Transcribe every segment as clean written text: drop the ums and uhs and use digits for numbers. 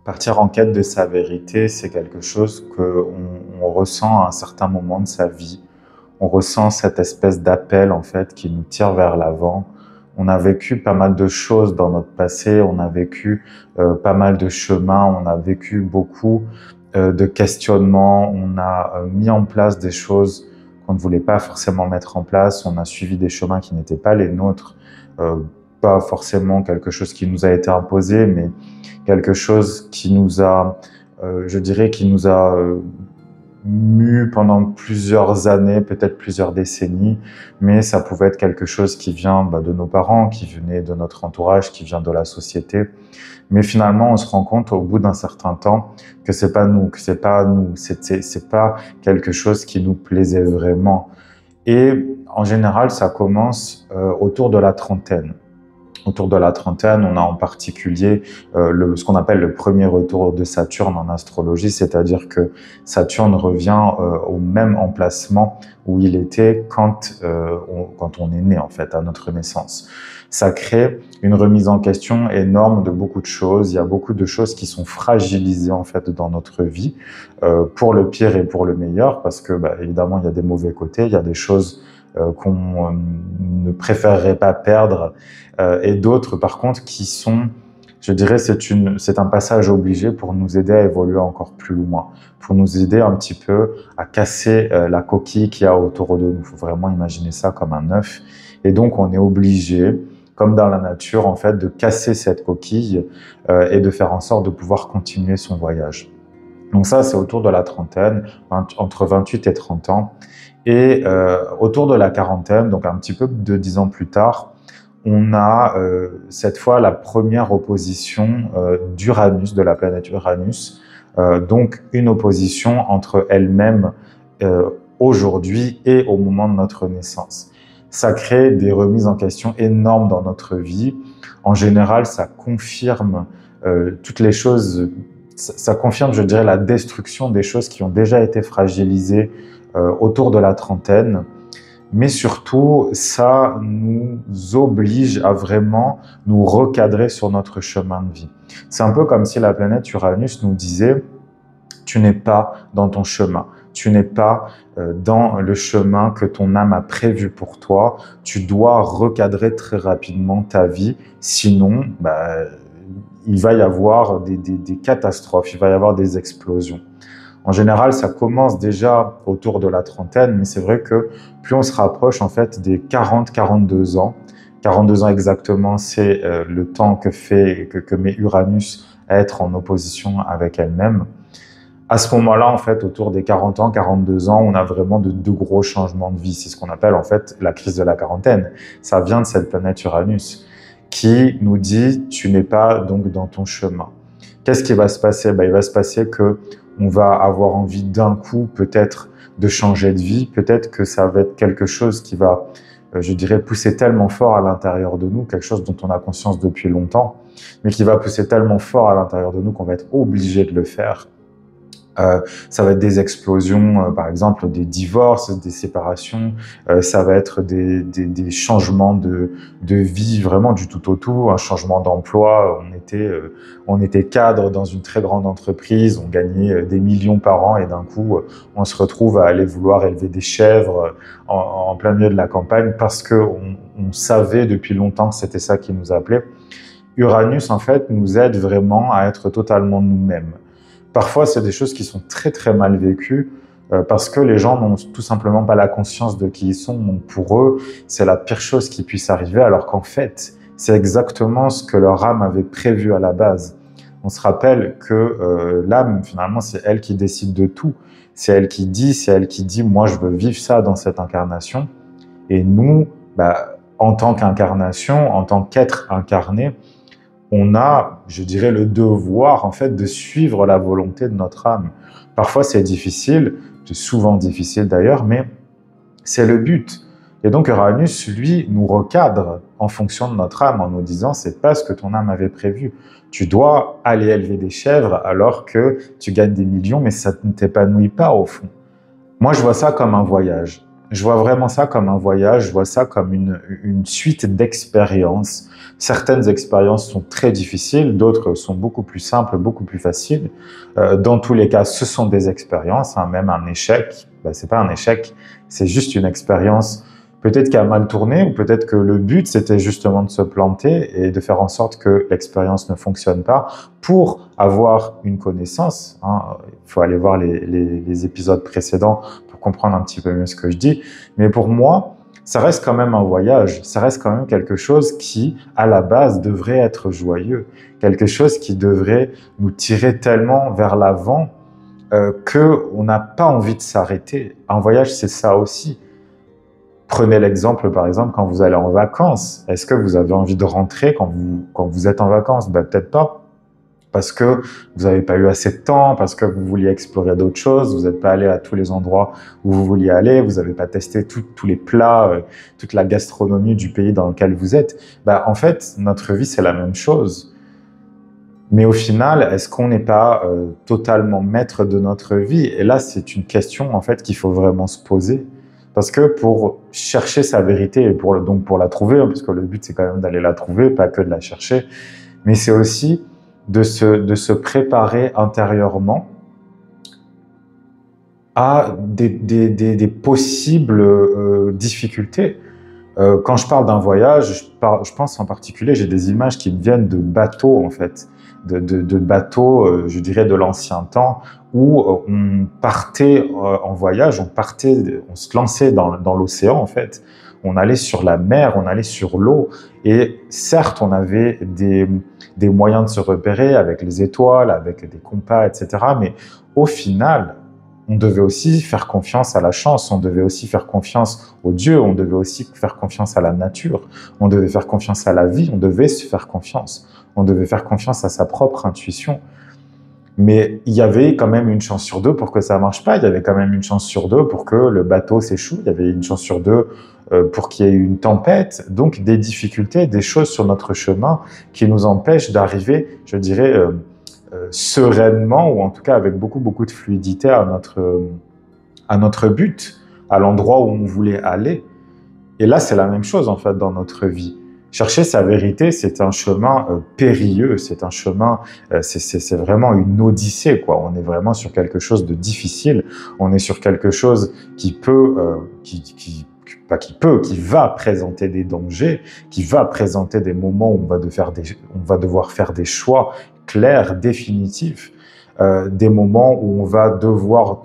Partir en quête de sa vérité, c'est quelque chose qu'on ressent à un certain moment de sa vie. On ressent cette espèce d'appel en fait qui nous tire vers l'avant. On a vécu pas mal de choses dans notre passé, on a vécu pas mal de chemins, on a vécu beaucoup de questionnements, on a mis en place des choses qu'on ne voulait pas forcément mettre en place, on a suivi des chemins qui n'étaient pas les nôtres, pas forcément quelque chose qui nous a été imposé, mais quelque chose qui nous a, je dirais, qui nous a mu pendant plusieurs années, peut-être plusieurs décennies, mais ça pouvait être quelque chose qui vient de nos parents, qui venait de notre entourage, qui vient de la société. Mais finalement, on se rend compte au bout d'un certain temps que c'est pas nous, c'est pas quelque chose qui nous plaisait vraiment. Et en général, ça commence autour de la trentaine. Autour de la trentaine, on a en particulier ce qu'on appelle le premier retour de Saturne en astrologie, c'est-à-dire que Saturne revient au même emplacement où il était quand on est né, en fait, à notre naissance. Ça crée une remise en question énorme de beaucoup de choses. Il y a beaucoup de choses qui sont fragilisées, en fait, dans notre vie, pour le pire et pour le meilleur, parce que, évidemment, il y a des mauvais côtés, il y a des choses qu'on ne préférerait pas perdre, et d'autres par contre qui sont, je dirais, c'est un passage obligé pour nous aider à évoluer encore plus loin, pour nous aider un petit peu à casser la coquille qu'il y a autour de nous. Il faut vraiment imaginer ça comme un œuf, et donc on est obligé, comme dans la nature en fait, de casser cette coquille et de faire en sorte de pouvoir continuer son voyage. Donc ça, c'est autour de la trentaine, entre 28 et 30 ans. Et autour de la quarantaine, donc un petit peu de 10 ans plus tard, on a cette fois la première opposition d'Uranus, de la planète Uranus, donc une opposition entre elle-même aujourd'hui et au moment de notre naissance. Ça crée des remises en question énormes dans notre vie. En général, ça confirme toutes les choses, ça confirme, je dirais, la destruction des choses qui ont déjà été fragilisées autour de la trentaine, mais surtout, ça nous oblige à vraiment nous recadrer sur notre chemin de vie. C'est un peu comme si la planète Uranus nous disait « tu n'es pas dans ton chemin, tu n'es pas dans le chemin que ton âme a prévu pour toi, tu dois recadrer très rapidement ta vie, sinon il va y avoir des catastrophes, il va y avoir des explosions ». En général, ça commence déjà autour de la trentaine, mais c'est vrai que plus on se rapproche en fait des 40-42 ans, 42 ans exactement, c'est le temps que met Uranus à être en opposition avec elle-même. À ce moment-là, en fait, autour des 40 ans, 42 ans, on a vraiment de gros changements de vie. C'est ce qu'on appelle en fait la crise de la quarantaine. Ça vient de cette planète Uranus qui nous dit « tu n'es pas donc dans ton chemin ». Qu'est-ce qui va se passer? Il va se passer que on va avoir envie d'un coup peut-être de changer de vie, peut-être que ça va être quelque chose qui va, je dirais, pousser tellement fort à l'intérieur de nous, quelque chose dont on a conscience depuis longtemps, mais qui va pousser tellement fort à l'intérieur de nous qu'on va être obligé de le faire. Ça va être des explosions, par exemple des divorces, des séparations, ça va être des changements de vie vraiment du tout au tout, un changement d'emploi. On était cadre dans une très grande entreprise, on gagnait des millions par an et d'un coup on se retrouve à aller vouloir élever des chèvres en plein milieu de la campagne parce que on savait depuis longtemps que c'était ça qui nous appelait. Uranus en fait nous aide vraiment à être totalement nous-mêmes. Parfois, c'est des choses qui sont très très mal vécues parce que les gens n'ont tout simplement pas la conscience de qui ils sont. Donc pour eux, c'est la pire chose qui puisse arriver, alors qu'en fait, c'est exactement ce que leur âme avait prévu à la base. On se rappelle que l'âme, finalement, c'est elle qui décide de tout. C'est elle qui dit « moi, je veux vivre ça dans cette incarnation ». Et nous, en tant qu'incarnation, en tant qu'être incarné, on a, je dirais, le devoir en fait de suivre la volonté de notre âme. Parfois c'est difficile, c'est souvent difficile d'ailleurs, mais c'est le but. Et donc Uranus, lui, nous recadre en fonction de notre âme en nous disant c'est pas ce que ton âme avait prévu. Tu dois aller élever des chèvres alors que tu gagnes des millions, mais ça ne t'épanouit pas au fond. Moi je vois ça comme un voyage. je vois vraiment ça comme un voyage, je vois ça comme une suite d'expériences. Certaines expériences sont très difficiles, d'autres sont beaucoup plus simples, beaucoup plus faciles. Dans tous les cas, ce sont des expériences, hein, même un échec, ben, c'est pas un échec, c'est juste une expérience peut-être qui a mal tourné, ou peut-être que le but c'était justement de se planter et de faire en sorte que l'expérience ne fonctionne pas pour avoir une connaissance. Hein. Il faut aller voir les épisodes précédents pour comprendre un petit peu mieux ce que je dis. Mais pour moi, ça reste quand même un voyage, ça reste quand même quelque chose qui, à la base, devrait être joyeux, quelque chose qui devrait nous tirer tellement vers l'avant qu'on n'a pas envie de s'arrêter. Un voyage, c'est ça aussi. Prenez l'exemple, par exemple, quand vous allez en vacances. Est-ce que vous avez envie de rentrer quand vous êtes en vacances? Ben, peut-être pas. Parce que vous n'avez pas eu assez de temps, parce que vous vouliez explorer d'autres choses, vous n'êtes pas allé à tous les endroits où vous vouliez aller, vous n'avez pas testé tous les plats, toute la gastronomie du pays dans lequel vous êtes. Ben, en fait, notre vie, c'est la même chose. Mais au final, est-ce qu'on n'est pas totalement maître de notre vie? Et là, c'est une question, en fait, qu'il faut vraiment se poser. Parce que pour chercher sa vérité et donc pour la trouver, hein, parce que le but c'est quand même d'aller la trouver, pas que de la chercher, mais c'est aussi de se préparer intérieurement à des possibles difficultés. Quand je parle d'un voyage, je pense en particulier, j'ai des images qui me viennent de bateaux en fait, de bateaux, je dirais de l'ancien temps, où on partait en voyage, on se lançait dans l'océan en fait, on allait sur la mer, on allait sur l'eau, et certes on avait des moyens de se repérer avec les étoiles, avec des compas, etc. Mais au final, on devait aussi faire confiance à la chance, on devait aussi faire confiance au Dieu, on devait aussi faire confiance à la nature, on devait faire confiance à la vie, on devait se faire confiance, on devait faire confiance à sa propre intuition. Mais il y avait quand même une chance sur deux pour que ça marche pas, il y avait quand même une chance sur deux pour que le bateau s'échoue, il y avait une chance sur deux pour qu'il y ait une tempête, donc des difficultés, des choses sur notre chemin qui nous empêchent d'arriver, je dirais, sereinement, ou en tout cas avec beaucoup de fluidité à notre but, à l'endroit où on voulait aller. Et là, c'est la même chose en fait dans notre vie. Chercher sa vérité, c'est un chemin périlleux, c'est un chemin, c'est vraiment une odyssée, quoi. On est vraiment sur quelque chose de difficile, on est sur quelque chose qui va présenter des dangers, qui va présenter des moments où on va devoir faire des choix clairs, définitifs, des moments où on va devoir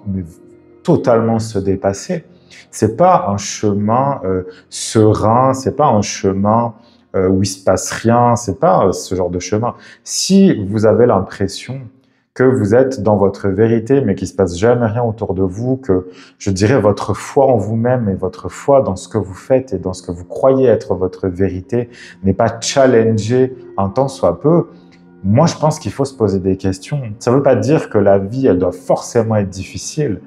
totalement se dépasser. C'est pas un chemin serein, c'est pas un chemin où il se passe rien, c'est pas ce genre de chemin. Si vous avez l'impression que vous êtes dans votre vérité, mais qu'il se passe jamais rien autour de vous, que, je dirais, votre foi en vous-même et votre foi dans ce que vous faites et dans ce que vous croyez être votre vérité n'est pas challengée un tant soit peu, moi, je pense qu'il faut se poser des questions. Ça ne veut pas dire que la vie, elle doit forcément être difficile,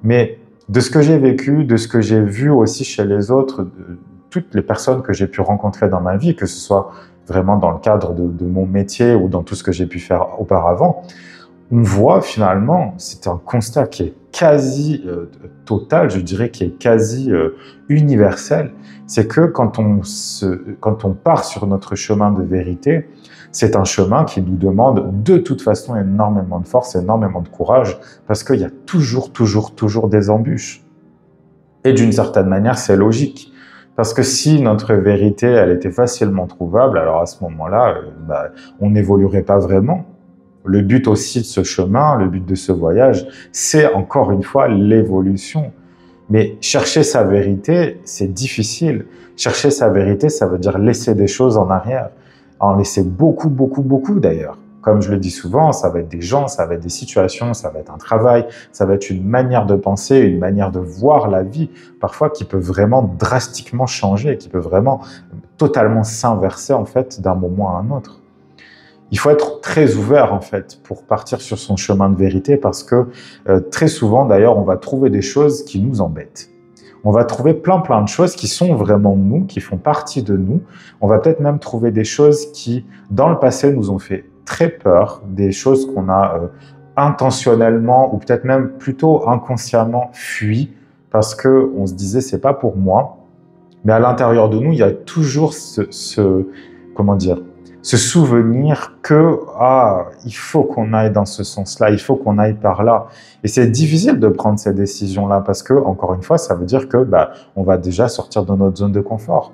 mais de ce que j'ai vécu, de ce que j'ai vu aussi chez les autres, toutes les personnes que j'ai pu rencontrer dans ma vie, que ce soit vraiment dans le cadre de mon métier ou dans tout ce que j'ai pu faire auparavant, on voit finalement, c'est un constat qui est quasi total, je dirais qui est quasi universel, c'est que quand on part sur notre chemin de vérité, c'est un chemin qui nous demande de toute façon énormément de force, énormément de courage, parce qu'il y a toujours des embûches. Et d'une certaine manière, c'est logique. Parce que si notre vérité, elle était facilement trouvable, alors à ce moment-là, on n'évoluerait pas vraiment. Le but aussi de ce chemin, le but de ce voyage, c'est encore une fois l'évolution. Mais chercher sa vérité, c'est difficile. Chercher sa vérité, ça veut dire laisser des choses en arrière. En laisser beaucoup d'ailleurs. Comme je le dis souvent, ça va être des gens, ça va être des situations, ça va être un travail, ça va être une manière de penser, une manière de voir la vie, parfois qui peut vraiment drastiquement changer, qui peut vraiment totalement s'inverser en fait d'un moment à un autre. Il faut être très ouvert en fait pour partir sur son chemin de vérité parce que très souvent d'ailleurs on va trouver des choses qui nous embêtent. On va trouver plein de choses qui sont vraiment nous, qui font partie de nous. On va peut-être même trouver des choses qui dans le passé nous ont fait très peur, des choses qu'on a intentionnellement ou peut-être même plutôt inconsciemment fui parce que on se disait c'est pas pour moi, mais à l'intérieur de nous, il y a toujours comment dire, ce souvenir que il faut qu'on aille dans ce sens-là, il faut qu'on aille par là. Et c'est difficile de prendre ces décisions-là parce que, encore une fois, ça veut dire que on va déjà sortir de notre zone de confort.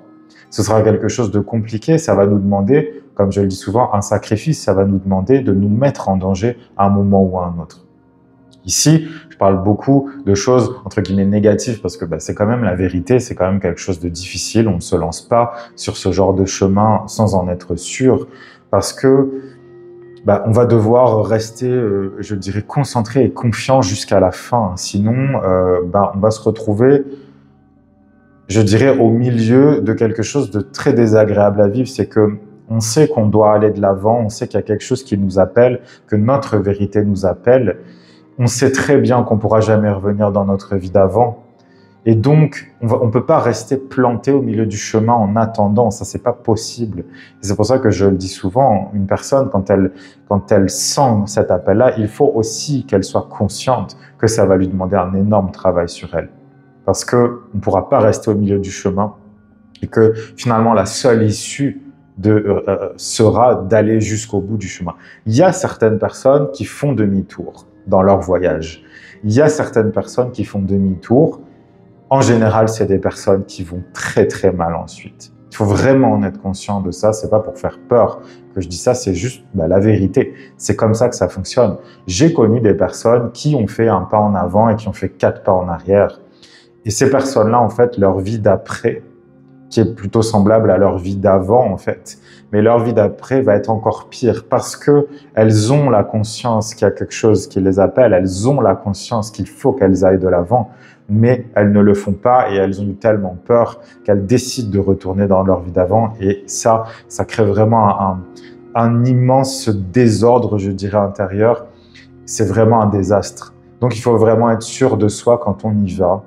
Ce sera quelque chose de compliqué, ça va nous demander, comme je le dis souvent, un sacrifice, ça va nous demander de nous mettre en danger à un moment ou à un autre. Ici, je parle beaucoup de choses, entre guillemets, négatives, parce que c'est quand même la vérité, c'est quand même quelque chose de difficile. On ne se lance pas sur ce genre de chemin sans en être sûr, parce que on va devoir rester, je dirais, concentré et confiant jusqu'à la fin. Sinon, on va se retrouver, je dirais, au milieu de quelque chose de très désagréable à vivre. C'est que on sait qu'on doit aller de l'avant, on sait qu'il y a quelque chose qui nous appelle, que notre vérité nous appelle. On sait très bien qu'on ne pourra jamais revenir dans notre vie d'avant. Et donc, on ne peut pas rester planté au milieu du chemin en attendant. Ça, c'est pas possible. Et c'est pour ça que je le dis souvent, une personne, quand elle sent cet appel-là, il faut aussi qu'elle soit consciente que ça va lui demander un énorme travail sur elle. Parce qu'on ne pourra pas rester au milieu du chemin et que finalement, la seule issue sera d'aller jusqu'au bout du chemin. Il y a certaines personnes qui font demi-tour dans leur voyage. Il y a certaines personnes qui font demi-tour. En général, c'est des personnes qui vont très très mal ensuite. Il faut vraiment en être conscient de ça. C'est pas pour faire peur que je dis ça, c'est juste la vérité. C'est comme ça que ça fonctionne. J'ai connu des personnes qui ont fait un pas en avant et qui ont fait 4 pas en arrière. Et ces personnes-là, en fait, leur vie d'après, qui est plutôt semblable à leur vie d'avant, en fait. Mais leur vie d'après va être encore pire parce que elles ont la conscience qu'il y a quelque chose qui les appelle, elles ont la conscience qu'il faut qu'elles aillent de l'avant, mais elles ne le font pas et elles ont eu tellement peur qu'elles décident de retourner dans leur vie d'avant et ça crée vraiment un immense désordre, je dirais, intérieur. C'est vraiment un désastre. Donc, il faut vraiment être sûr de soi quand on y va.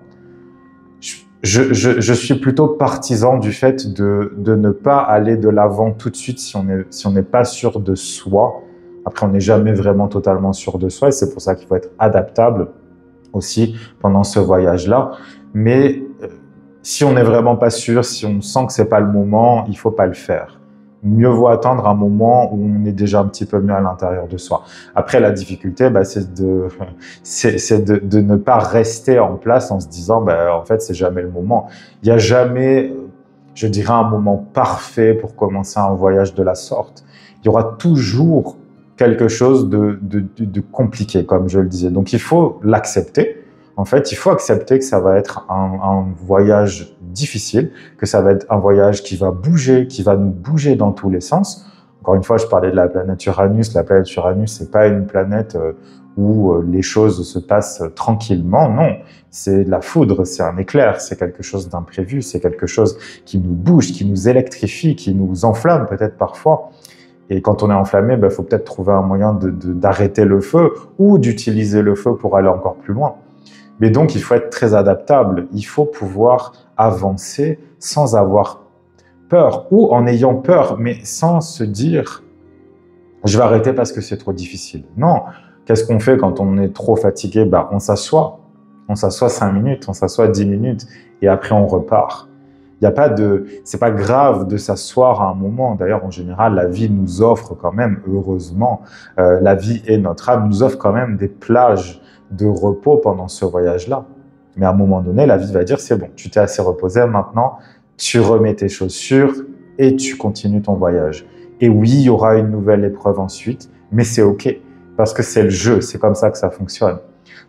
Je suis plutôt partisan du fait de ne pas aller de l'avant tout de suite si on n'est pas sûr de soi. Après, on n'est jamais vraiment totalement sûr de soi et c'est pour ça qu'il faut être adaptable aussi pendant ce voyage-là. Mais si on n'est vraiment pas sûr, si on sent que c'est pas le moment, il faut pas le faire. Mieux vaut attendre un moment où on est déjà un petit peu mieux à l'intérieur de soi. Après, la difficulté, c'est de ne pas rester en place en se disant, en fait, c'est jamais le moment. Il n'y a jamais, je dirais, un moment parfait pour commencer un voyage de la sorte. Il y aura toujours quelque chose de compliqué, comme je le disais. Donc, il faut l'accepter. En fait, il faut accepter que ça va être un voyage difficile, que ça va être un voyage qui va bouger, qui va nous bouger dans tous les sens. Encore une fois, je parlais de la planète Uranus. La planète Uranus, c'est pas une planète où les choses se passent tranquillement. Non, c'est de la foudre, c'est un éclair, c'est quelque chose d'imprévu, c'est quelque chose qui nous bouge, qui nous électrifie, qui nous enflamme peut-être parfois. Et quand on est enflammé, faut peut-être trouver un moyen d'arrêter le feu ou d'utiliser le feu pour aller encore plus loin. Mais donc, il faut être très adaptable. Il faut pouvoir avancer sans avoir peur ou en ayant peur, mais sans se dire « je vais arrêter parce que c'est trop difficile ». Non. Qu'est-ce qu'on fait quand on est trop fatigué? On s'assoit. On s'assoit 5 minutes, on s'assoit 10 minutes et après on repart. Il y a pas c'est pas grave de s'asseoir à un moment. D'ailleurs, en général, la vie nous offre quand même, heureusement, la vie et notre âme nous offrent quand même des plages de repos pendant ce voyage-là. Mais à un moment donné, la vie va dire, c'est bon, tu t'es assez reposé, maintenant, tu remets tes chaussures et tu continues ton voyage. Et oui, il y aura une nouvelle épreuve ensuite, mais c'est OK, parce que c'est le jeu, c'est comme ça que ça fonctionne.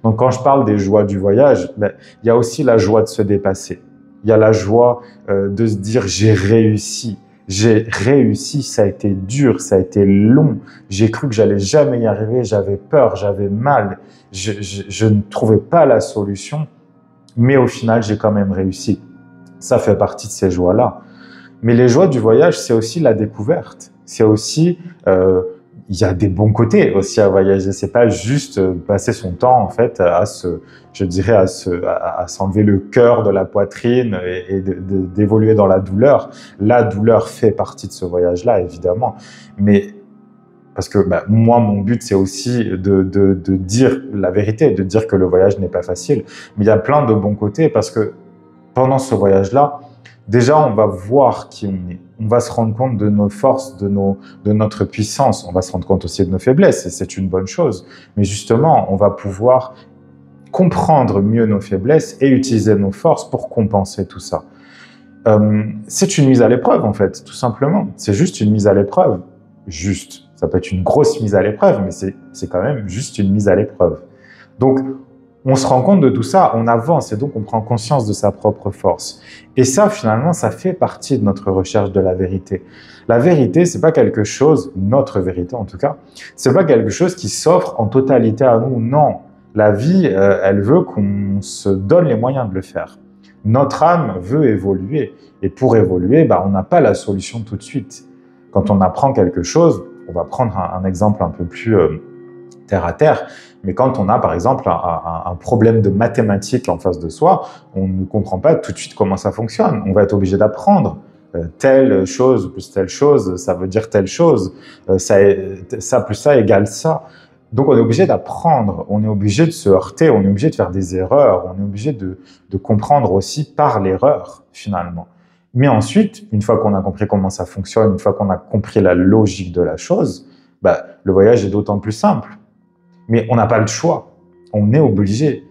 Donc, quand je parle des joies du voyage, il y a aussi la joie de se dépasser. Il y a la joie de se dire, j'ai réussi. J'ai réussi, ça a été dur, ça a été long. J'ai cru que j'allais jamais y arriver, j'avais peur, j'avais mal. Je ne trouvais pas la solution, mais au final, j'ai quand même réussi. Ça fait partie de ces joies-là. Mais les joies du voyage, c'est aussi la découverte. C'est aussi, il y a des bons côtés aussi à voyager. C'est pas juste passer son temps, en fait, à s'enlever le cœur de la poitrine et d'évoluer dans la douleur. La douleur fait partie de ce voyage-là, évidemment. Mais parce que moi, mon but, c'est aussi de dire la vérité, de dire que le voyage n'est pas facile. Mais il y a plein de bons côtés, parce que pendant ce voyage-là, déjà, on va voir qui on est. On va se rendre compte de nos forces, de notre puissance. On va se rendre compte aussi de nos faiblesses, et c'est une bonne chose. Mais justement, on va pouvoir comprendre mieux nos faiblesses et utiliser nos forces pour compenser tout ça. C'est une mise à l'épreuve, en fait, tout simplement. C'est juste une mise à l'épreuve. Juste. Ça peut être une grosse mise à l'épreuve, mais c'est quand même juste une mise à l'épreuve. Donc, on se rend compte de tout ça, on avance, et donc on prend conscience de sa propre force. Et ça, finalement, ça fait partie de notre recherche de la vérité. La vérité, c'est pas quelque chose, notre vérité en tout cas, c'est pas quelque chose qui s'offre en totalité à nous, non. La vie, elle veut qu'on se donne les moyens de le faire. Notre âme veut évoluer, et pour évoluer, on n'a pas la solution tout de suite. Quand on apprend quelque chose, on va prendre un exemple un peu plus terre à terre, mais quand on a par exemple un problème de mathématiques en face de soi, on ne comprend pas tout de suite comment ça fonctionne. On va être obligé d'apprendre. Telle chose plus telle chose, ça veut dire telle chose. Ça plus ça égale ça. Donc on est obligé d'apprendre, on est obligé de se heurter, on est obligé de faire des erreurs, on est obligé de comprendre aussi par l'erreur finalement. Mais ensuite, une fois qu'on a compris comment ça fonctionne, une fois qu'on a compris la logique de la chose, le voyage est d'autant plus simple. Mais on n'a pas le choix, on est obligé.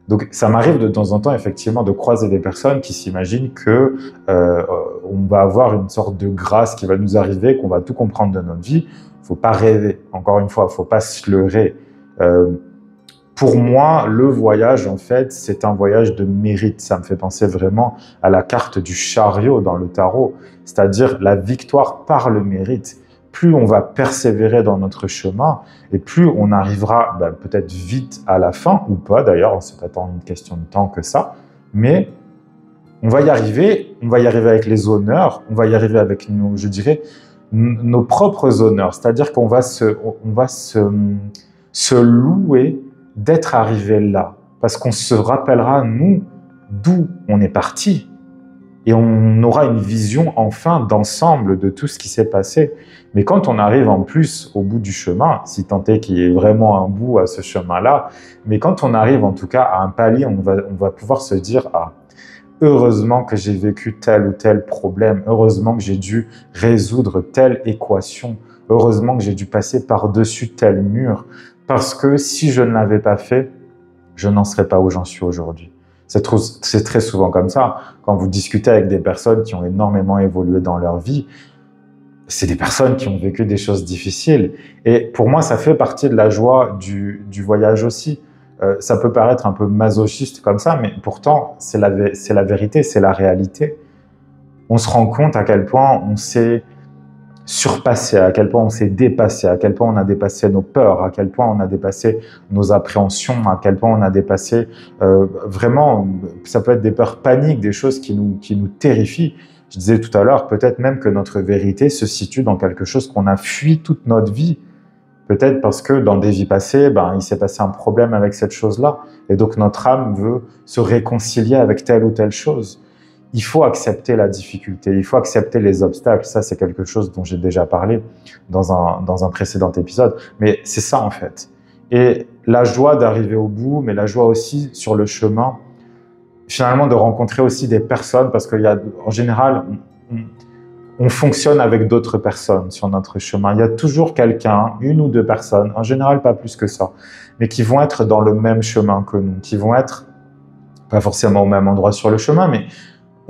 Donc ça m'arrive de temps en temps effectivement de croiser des personnes qui s'imaginent que on va avoir une sorte de grâce qui va nous arriver, qu'on va tout comprendre de notre vie. Faut pas rêver, encore une fois, faut pas se leurrer. Pour moi, le voyage, en fait, c'est un voyage de mérite. Ça me fait penser vraiment à la carte du chariot dans le tarot, c'est-à-dire la victoire par le mérite. Plus on va persévérer dans notre chemin, et plus on arrivera peut-être vite à la fin, ou pas d'ailleurs, c'est pas tant une question de temps que ça, mais on va y arriver avec les honneurs, on va y arriver avec nos, je dirais, nos propres honneurs, c'est-à-dire qu'on va se louer d'être arrivé là, parce qu'on se rappellera, nous, d'où on est parti, et on aura une vision enfin d'ensemble de tout ce qui s'est passé. Mais quand on arrive en plus au bout du chemin, si tant est qu'il y ait vraiment un bout à ce chemin-là, mais quand on arrive en tout cas à un palier, on va pouvoir se dire « Ah, heureusement que j'ai vécu tel ou tel problème, heureusement que j'ai dû résoudre telle équation, heureusement que j'ai dû passer par-dessus tel mur, parce que si je ne l'avais pas fait, je n'en serais pas où j'en suis aujourd'hui. » C'est très souvent comme ça. Quand vous discutez avec des personnes qui ont énormément évolué dans leur vie, c'est des personnes qui ont vécu des choses difficiles. Et pour moi, ça fait partie de la joie du voyage aussi. Ça peut paraître un peu masochiste comme ça, mais pourtant, c'est la vérité, c'est la réalité. On se rend compte à quel point on s'est surpassé, à quel point on s'est dépassé, à quel point on a dépassé nos peurs, à quel point on a dépassé nos appréhensions, à quel point on a dépassé vraiment, ça peut être des peurs paniques, des choses qui nous terrifient. Je disais tout à l'heure, peut-être même que notre vérité se situe dans quelque chose qu'on a fui toute notre vie. Peut-être parce que dans des vies passées, il s'est passé un problème avec cette chose-là. Et donc notre âme veut se réconcilier avec telle ou telle chose. Il faut accepter la difficulté, il faut accepter les obstacles. Ça, c'est quelque chose dont j'ai déjà parlé dans un précédent épisode. Mais c'est ça, en fait. Et la joie d'arriver au bout, mais la joie aussi sur le chemin, finalement, de rencontrer aussi des personnes, parce qu'il y a, en général, on fonctionne avec d'autres personnes sur notre chemin. Il y a toujours quelqu'un, une ou deux personnes, en général pas plus que ça, mais qui vont être dans le même chemin que nous, qui vont être pas forcément au même endroit sur le chemin, mais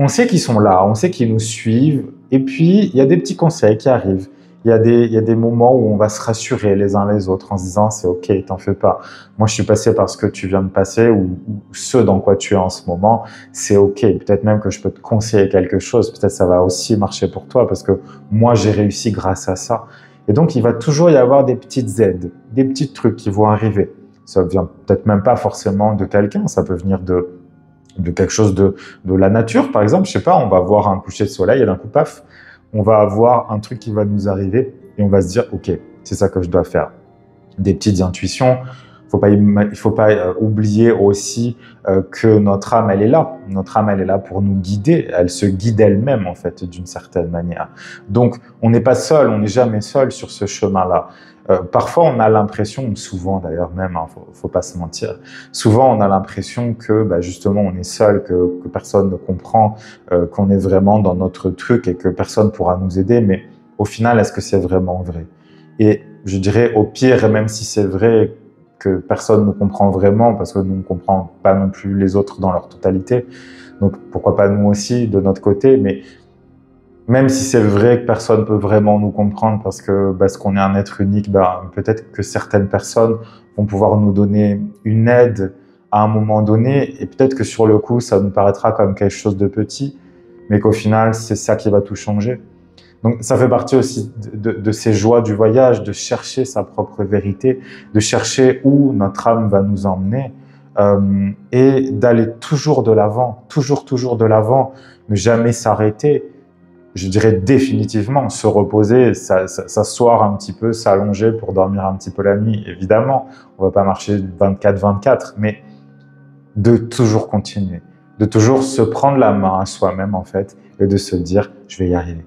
on sait qu'ils sont là, on sait qu'ils nous suivent, et puis il y a des petits conseils qui arrivent. Il y a des moments où on va se rassurer les uns les autres en se disant « c'est ok, t'en fais pas. Moi, je suis passé par ce que tu viens de passer ou ce dans quoi tu es en ce moment, c'est ok. Peut-être même que je peux te conseiller quelque chose. Peut-être ça va aussi marcher pour toi parce que moi, j'ai réussi grâce à ça. » Et donc, il va toujours y avoir des petites aides, des petits trucs qui vont arriver. Ça vient peut-être même pas forcément de quelqu'un, ça peut venir de quelque chose de la nature, par exemple. Je sais pas, on va voir un coucher de soleil et d'un coup, paf, on va avoir un truc qui va nous arriver et on va se dire « Ok, c'est ça que je dois faire. » Des petites intuitions. Il faut pas oublier aussi que notre âme, elle est là. Notre âme, elle est là pour nous guider. Elle se guide elle-même, en fait, d'une certaine manière. Donc, on n'est pas seul, on n'est jamais seul sur ce chemin-là. Parfois, on a l'impression, souvent d'ailleurs même, hein, faut pas se mentir, souvent on a l'impression que bah, justement on est seul, que personne ne comprend, qu'on est vraiment dans notre truc et que personne pourra nous aider, mais au final, est-ce que c'est vraiment vrai? Et je dirais au pire, même si c'est vrai que personne ne comprend vraiment, parce que nous ne comprenons pas non plus les autres dans leur totalité, donc pourquoi pas nous aussi de notre côté, mais même si c'est vrai que personne peut vraiment nous comprendre parce qu'on est un être unique, ben, peut-être que certaines personnes vont pouvoir nous donner une aide à un moment donné et peut-être que sur le coup, ça nous paraîtra comme quelque chose de petit, mais qu'au final, c'est ça qui va tout changer. Donc ça fait partie aussi de ces joies du voyage, de chercher sa propre vérité, de chercher où notre âme va nous emmener et d'aller toujours de l'avant, toujours de l'avant, ne jamais s'arrêter. Je dirais définitivement se reposer, s'asseoir un petit peu, s'allonger pour dormir un petit peu la nuit. Évidemment, on va pas marcher 24/24, mais de toujours continuer, de toujours se prendre la main à soi-même en fait et de se dire je vais y arriver.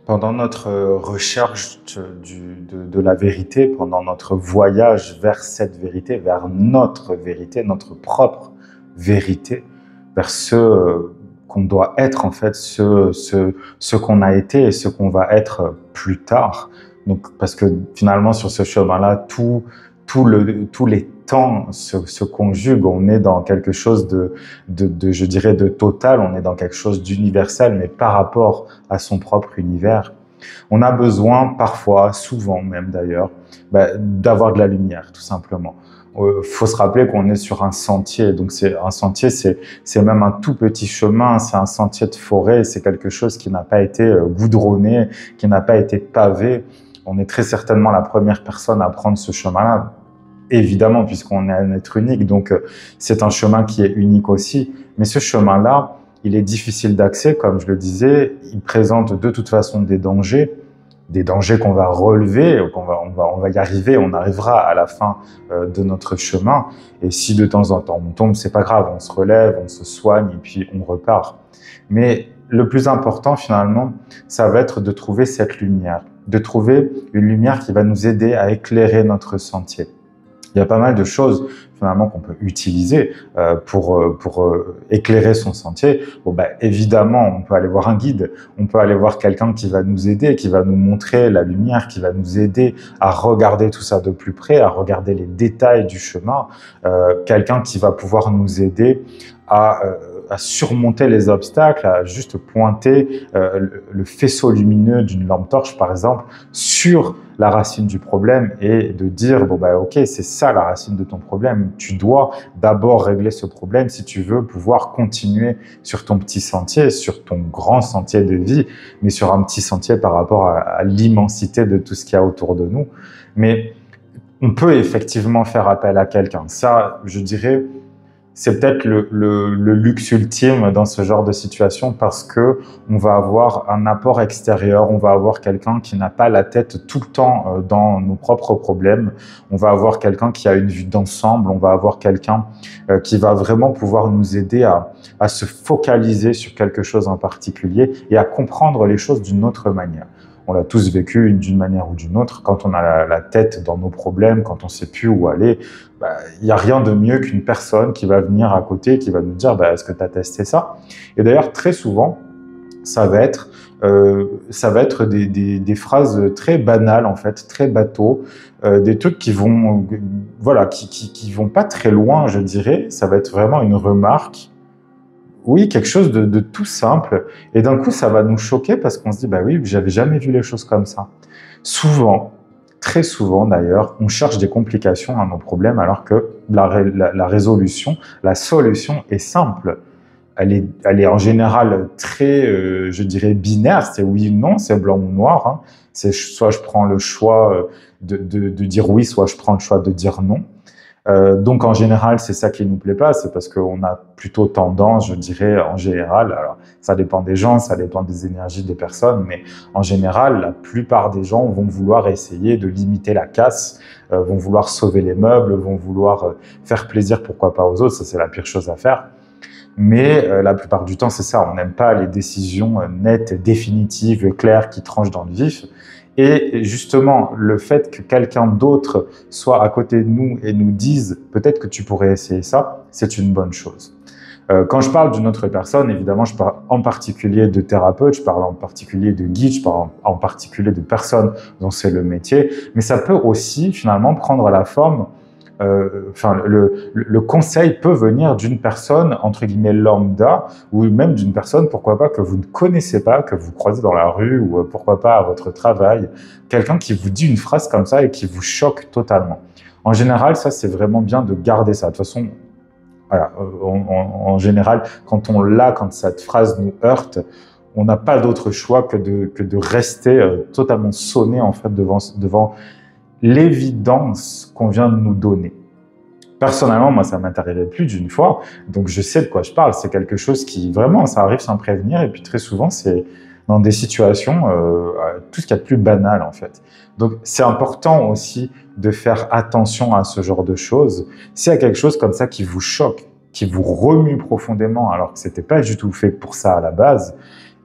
Pendant notre recherche de la vérité, pendant notre voyage vers cette vérité, vers notre vérité, notre propre vérité, vers ce qu'on doit être en fait, ce qu'on a été et ce qu'on va être plus tard. Donc, parce que finalement, sur ce chemin-là, tous les temps se conjuguent. On est dans quelque chose je dirais, de total. On est dans quelque chose d'universel, mais par rapport à son propre univers. On a besoin parfois, souvent même d'ailleurs, d'avoir de la lumière, tout simplement. Faut se rappeler qu'on est sur un sentier, donc un sentier, c'est même un tout petit chemin, c'est un sentier de forêt, c'est quelque chose qui n'a pas été goudronné, qui n'a pas été pavé. On est très certainement la première personne à prendre ce chemin-là, évidemment, puisqu'on est un être unique, donc c'est un chemin qui est unique aussi. Mais ce chemin-là, il est difficile d'accès, comme je le disais, il présente de toute façon des dangers qu'on va relever, on va y arriver, on arrivera à la fin de notre chemin. Et si de temps en temps on tombe, c'est pas grave, on se relève, on se soigne et puis on repart. Mais le plus important finalement, ça va être de trouver cette lumière, de trouver une lumière qui va nous aider à éclairer notre sentier. Il y a pas mal de choses finalement qu'on peut utiliser pour éclairer son sentier. Bon, évidemment, on peut aller voir un guide, on peut aller voir quelqu'un qui va nous aider, qui va nous montrer la lumière, qui va nous aider à regarder tout ça de plus près, à regarder les détails du chemin, quelqu'un qui va pouvoir nous aider à surmonter les obstacles, à juste pointer le faisceau lumineux d'une lampe torche, par exemple, sur la racine du problème et de dire, ok, c'est ça la racine de ton problème. Tu dois d'abord régler ce problème si tu veux pouvoir continuer sur ton petit sentier, sur ton grand sentier de vie, mais sur un petit sentier par rapport à l'immensité de tout ce qu'il y a autour de nous. Mais on peut effectivement faire appel à quelqu'un. Ça, je dirais, c'est peut-être le luxe ultime dans ce genre de situation parce que on va avoir un apport extérieur, on va avoir quelqu'un qui n'a pas la tête tout le temps dans nos propres problèmes, on va avoir quelqu'un qui a une vue d'ensemble, on va avoir quelqu'un qui va vraiment pouvoir nous aider à se focaliser sur quelque chose en particulier et à comprendre les choses d'une autre manière. On l'a tous vécu d'une manière ou d'une autre. Quand on a la tête dans nos problèmes, quand on ne sait plus où aller, il n'y a rien de mieux qu'une personne qui va venir à côté, qui va nous dire est-ce que tu as testé ça? Et d'ailleurs, très souvent, ça va être des phrases très banales, en fait, très bateaux, des trucs qui vont, qui vont pas très loin, je dirais. Ça va être vraiment une remarque. Oui, quelque chose de tout simple. Et d'un coup, ça va nous choquer parce qu'on se dit, oui, j'avais jamais vu les choses comme ça. Souvent, très souvent d'ailleurs, on cherche des complications à nos problèmes alors que la résolution, la solution est simple. Elle est en général très, je dirais, binaire. C'est oui ou non, c'est blanc ou noir. Hein. C'est soit je prends le choix de dire oui, soit je prends le choix de dire non. Donc en général, c'est ça qui nous plaît pas, c'est parce qu'on a plutôt tendance, je dirais, en général, alors ça dépend des gens, ça dépend des énergies des personnes, mais en général, la plupart des gens vont vouloir essayer de limiter la casse, vont vouloir sauver les meubles, vont vouloir faire plaisir, pourquoi pas aux autres, ça c'est la pire chose à faire. Mais la plupart du temps, c'est ça. On n'aime pas les décisions nettes, définitives, claires, qui tranchent dans le vif. Et justement, le fait que quelqu'un d'autre soit à côté de nous et nous dise « peut-être que tu pourrais essayer ça », c'est une bonne chose. Quand je parle d'une autre personne, évidemment, je parle en particulier de thérapeute, je parle en particulier de guide, je parle en particulier de personnes dont c'est le métier, mais ça peut aussi finalement prendre la forme, le conseil peut venir d'une personne, entre guillemets, lambda, ou même d'une personne, pourquoi pas, que vous ne connaissez pas, que vous croisez dans la rue, ou pourquoi pas à votre travail, quelqu'un qui vous dit une phrase comme ça et qui vous choque totalement. En général, ça, c'est vraiment bien de garder ça. De toute façon, voilà, en général, quand on l'a, quand cette phrase nous heurte, on n'a pas d'autre choix que de rester totalement sonné en fait devant l'évidence qu'on vient de nous donner. Personnellement, moi, ça m'est arrivé plus d'une fois, donc je sais de quoi je parle. C'est quelque chose qui, vraiment, ça arrive sans prévenir, et puis très souvent, c'est dans des situations, tout ce qu'il y a de plus banal, en fait. Donc, c'est important aussi de faire attention à ce genre de choses. S'il y a quelque chose comme ça qui vous choque, qui vous remue profondément, alors que c'était pas du tout fait pour ça à la base,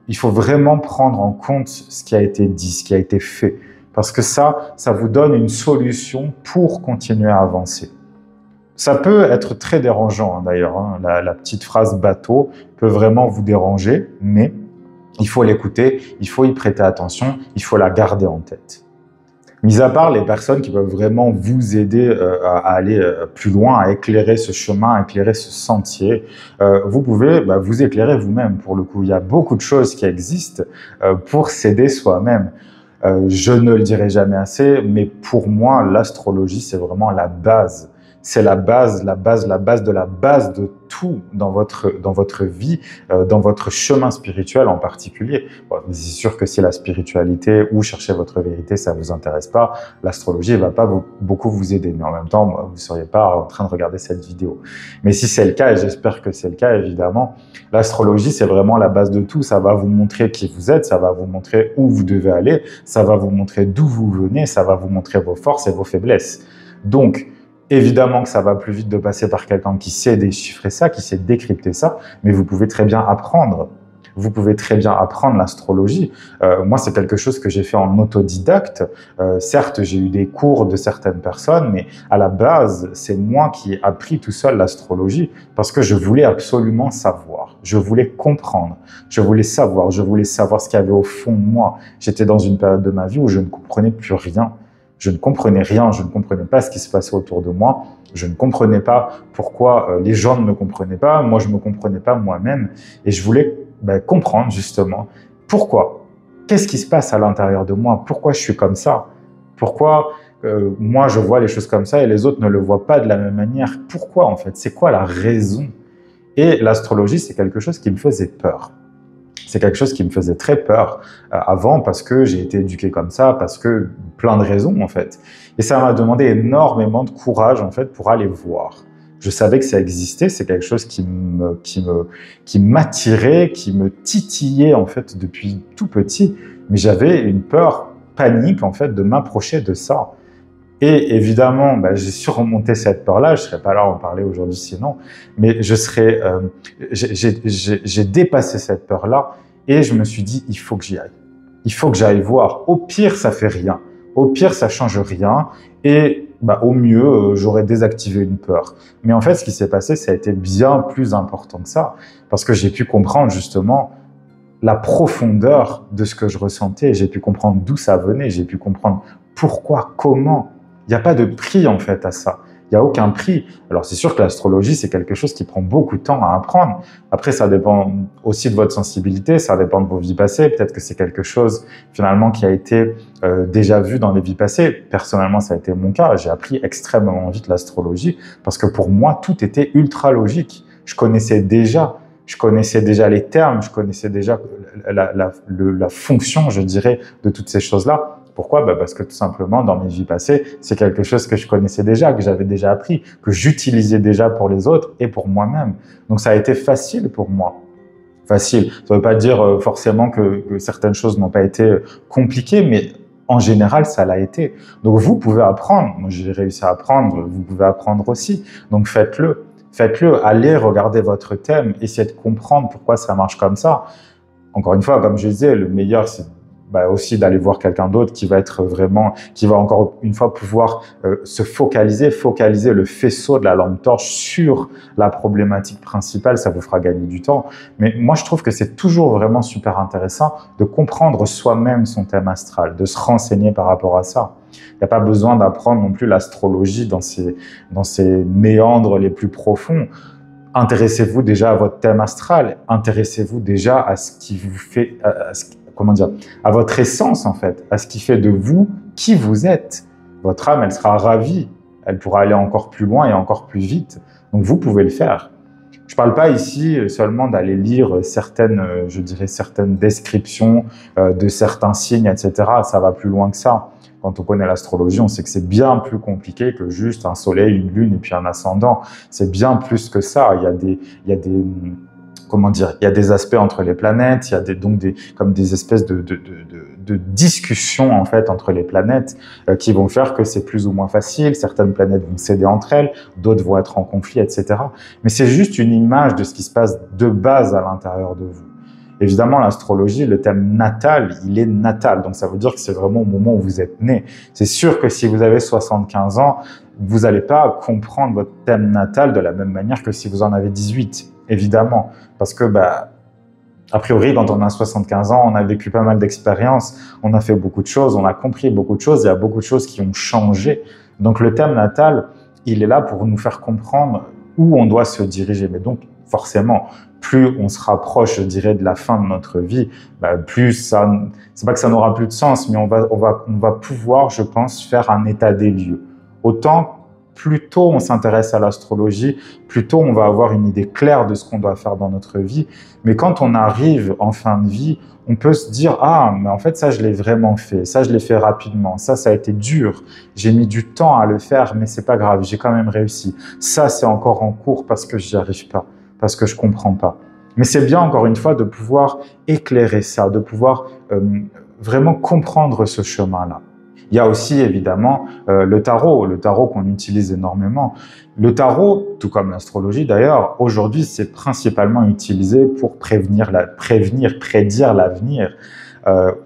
il faut vraiment prendre en compte ce qui a été dit, ce qui a été fait. Parce que ça vous donne une solution pour continuer à avancer. Ça peut être très dérangeant, hein, d'ailleurs. Hein. La petite phrase bateau peut vraiment vous déranger, mais il faut l'écouter, il faut y prêter attention, il faut la garder en tête. Mis à part les personnes qui peuvent vraiment vous aider à aller plus loin, à éclairer ce chemin, à éclairer ce sentier, vous pouvez vous éclairer vous-même. Pour le coup, il y a beaucoup de choses qui existent pour s'aider soi-même. Je ne le dirai jamais assez, mais pour moi, l'astrologie, c'est vraiment la base. C'est la base de la base de tout dans votre vie, dans votre chemin spirituel en particulier. Bon, c'est sûr que si la spiritualité ou chercher votre vérité, ça vous intéresse pas, l'astrologie ne va pas beaucoup vous aider. Mais en même temps, vous ne seriez pas en train de regarder cette vidéo. Mais si c'est le cas, et j'espère que c'est le cas, évidemment, l'astrologie, c'est vraiment la base de tout. Ça va vous montrer qui vous êtes, ça va vous montrer où vous devez aller, ça va vous montrer d'où vous venez, ça va vous montrer vos forces et vos faiblesses. Donc, évidemment que ça va plus vite de passer par quelqu'un qui sait déchiffrer ça, qui sait décrypter ça, mais vous pouvez très bien apprendre. Vous pouvez très bien apprendre l'astrologie. Moi, c'est quelque chose que j'ai fait en autodidacte. Certes, j'ai eu des cours de certaines personnes, mais à la base, c'est moi qui ai appris tout seul l'astrologie parce que je voulais absolument savoir. Je voulais comprendre. Je voulais savoir ce qu'il y avait au fond de moi. J'étais dans une période de ma vie où je ne comprenais plus rien. Je ne comprenais rien, je ne comprenais pas ce qui se passait autour de moi, je ne comprenais pas pourquoi les gens ne me comprenaient pas, moi je ne me comprenais pas moi-même, et je voulais comprendre justement pourquoi, qu'est-ce qui se passe à l'intérieur de moi, pourquoi je suis comme ça, pourquoi moi je vois les choses comme ça et les autres ne le voient pas de la même manière, pourquoi en fait, c'est quoi la raison? Et l'astrologie, c'est quelque chose qui me faisait peur. C'est quelque chose qui me faisait très peur avant parce que j'ai été éduqué comme ça, parce que plein de raisons en fait. Et ça m'a demandé énormément de courage en fait pour aller voir. Je savais que ça existait, c'est quelque chose qui m'attirait, qui me titillait en fait depuis tout petit, mais j'avais une peur panique en fait de m'approcher de ça. Et évidemment, j'ai surmonté cette peur-là. Je ne serais pas là à en parler aujourd'hui sinon, mais j'ai dépassé cette peur-là et je me suis dit, il faut que j'y aille. Il faut que j'aille voir. Au pire, ça fait rien. Au pire, ça change rien. Et au mieux, j'aurais désactivé une peur. Mais en fait, ce qui s'est passé, ça a été bien plus important que ça, parce que j'ai pu comprendre justement la profondeur de ce que je ressentais. J'ai pu comprendre d'où ça venait. J'ai pu comprendre pourquoi, comment. Il n'y a pas de prix en fait à ça. Il n'y a aucun prix. Alors c'est sûr que l'astrologie, c'est quelque chose qui prend beaucoup de temps à apprendre. Après, ça dépend aussi de votre sensibilité, ça dépend de vos vies passées. Peut-être que c'est quelque chose finalement qui a été déjà vu dans les vies passées. Personnellement, ça a été mon cas. J'ai appris extrêmement vite l'astrologie parce que pour moi, tout était ultra logique. Je connaissais déjà les termes, je connaissais déjà la fonction, je dirais, de toutes ces choses-là. Pourquoi? Parce que tout simplement, dans mes vies passées, c'est quelque chose que je connaissais déjà, que j'avais déjà appris, que j'utilisais déjà pour les autres et pour moi-même. Donc ça a été facile pour moi. Facile. Ça ne veut pas dire forcément que certaines choses n'ont pas été compliquées, mais en général, ça l'a été. Donc vous pouvez apprendre. Moi, j'ai réussi à apprendre. Vous pouvez apprendre aussi. Donc faites-le. Faites-le, allez regarder votre thème, essayez de comprendre pourquoi ça marche comme ça. Encore une fois, comme je disais, le meilleur, c'est aussi d'aller voir quelqu'un d'autre qui va être vraiment, qui va encore une fois pouvoir se focaliser le faisceau de la lampe torche sur la problématique principale, ça vous fera gagner du temps. Mais moi, je trouve que c'est toujours vraiment super intéressant de comprendre soi-même son thème astral, de se renseigner par rapport à ça. Il n'y a pas besoin d'apprendre non plus l'astrologie dans ses méandres les plus profonds. Intéressez-vous déjà à votre thème astral, intéressez-vous déjà à ce qui vous fait, à votre essence en fait, à ce qui fait de vous qui vous êtes. Votre âme, elle sera ravie, elle pourra aller encore plus loin et encore plus vite. Donc vous pouvez le faire. Je ne parle pas ici seulement d'aller lire certaines descriptions de certains signes, etc. Ça va plus loin que ça. Quand on connaît l'astrologie, on sait que c'est bien plus compliqué que juste un soleil, une lune et puis un ascendant. C'est bien plus que ça. Il y a des aspects entre les planètes, il y a des espèces de discussions en fait entre les planètes qui vont faire que c'est plus ou moins facile. Certaines planètes vont céder entre elles, d'autres vont être en conflit, etc. Mais c'est juste une image de ce qui se passe de base à l'intérieur de vous. Évidemment, l'astrologie, le thème natal, il est natal. Donc, ça veut dire que c'est vraiment au moment où vous êtes né. C'est sûr que si vous avez 75 ans, vous n'allez pas comprendre votre thème natal de la même manière que si vous en avez 18, évidemment. Parce que, a priori, quand on a 75 ans, on a vécu pas mal d'expériences, on a fait beaucoup de choses, on a compris beaucoup de choses, il y a beaucoup de choses qui ont changé. Donc, le thème natal, il est là pour nous faire comprendre où on doit se diriger. Mais donc, forcément, plus on se rapproche, je dirais, de la fin de notre vie, plus ça, c'est pas que ça n'aura plus de sens, mais on va pouvoir, je pense, faire un état des lieux. Autant, plus tôt on s'intéresse à l'astrologie, plus tôt on va avoir une idée claire de ce qu'on doit faire dans notre vie. Mais quand on arrive en fin de vie, on peut se dire « Ah, mais en fait, ça, je l'ai vraiment fait. Ça, je l'ai fait rapidement. Ça a été dur. J'ai mis du temps à le faire, mais c'est pas grave. J'ai quand même réussi. Ça, c'est encore en cours parce que j'y arrive pas. Parce que je comprends pas. » Mais c'est bien, encore une fois, de pouvoir éclairer ça, de pouvoir vraiment comprendre ce chemin-là. Il y a aussi, évidemment, le tarot qu'on utilise énormément. Le tarot, tout comme l'astrologie d'ailleurs, aujourd'hui, c'est principalement utilisé pour prédire l'avenir.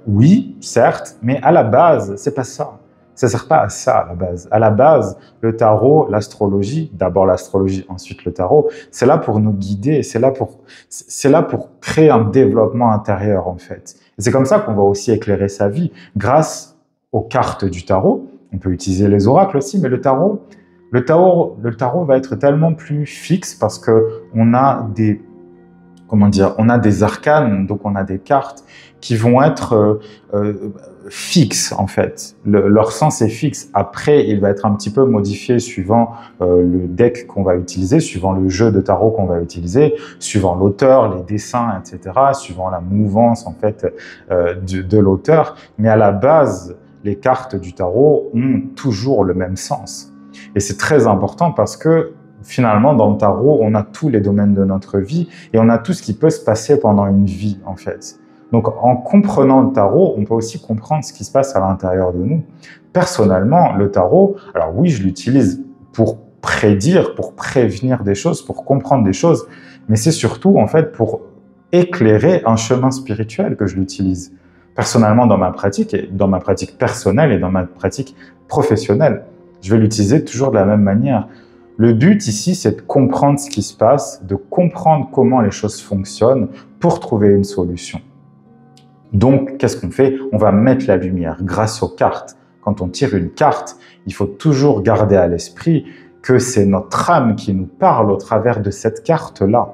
Oui, certes, mais à la base, c'est pas ça. Ça ne sert pas à ça à la base. À la base, le tarot, l'astrologie, d'abord l'astrologie, ensuite le tarot, c'est là pour nous guider, c'est là pour créer un développement intérieur en fait. Et c'est comme ça qu'on va aussi éclairer sa vie, grâce aux cartes du tarot. On peut utiliser les oracles aussi, mais le tarot va être tellement plus fixe parce que on a des arcanes, donc on a des cartes qui vont être fixes en fait. Leur sens est fixe. Après, il va être un petit peu modifié suivant le deck qu'on va utiliser, suivant le jeu de tarot qu'on va utiliser, suivant l'auteur, les dessins, etc., suivant la mouvance en fait de l'auteur. Mais à la base, les cartes du tarot ont toujours le même sens. Et c'est très important parce que finalement, dans le tarot, on a tous les domaines de notre vie et on a tout ce qui peut se passer pendant une vie, en fait. Donc, en comprenant le tarot, on peut aussi comprendre ce qui se passe à l'intérieur de nous. Personnellement, le tarot, alors oui, je l'utilise pour prédire, pour prévenir des choses, pour comprendre des choses, mais c'est surtout, en fait, pour éclairer un chemin spirituel que je l'utilise. Personnellement, dans ma pratique personnelle et dans ma pratique professionnelle, je vais l'utiliser toujours de la même manière. Le but ici, c'est de comprendre ce qui se passe, de comprendre comment les choses fonctionnent pour trouver une solution. Donc, qu'est-ce qu'on fait? On va mettre la lumière grâce aux cartes. Quand on tire une carte, il faut toujours garder à l'esprit que c'est notre âme qui nous parle au travers de cette carte-là.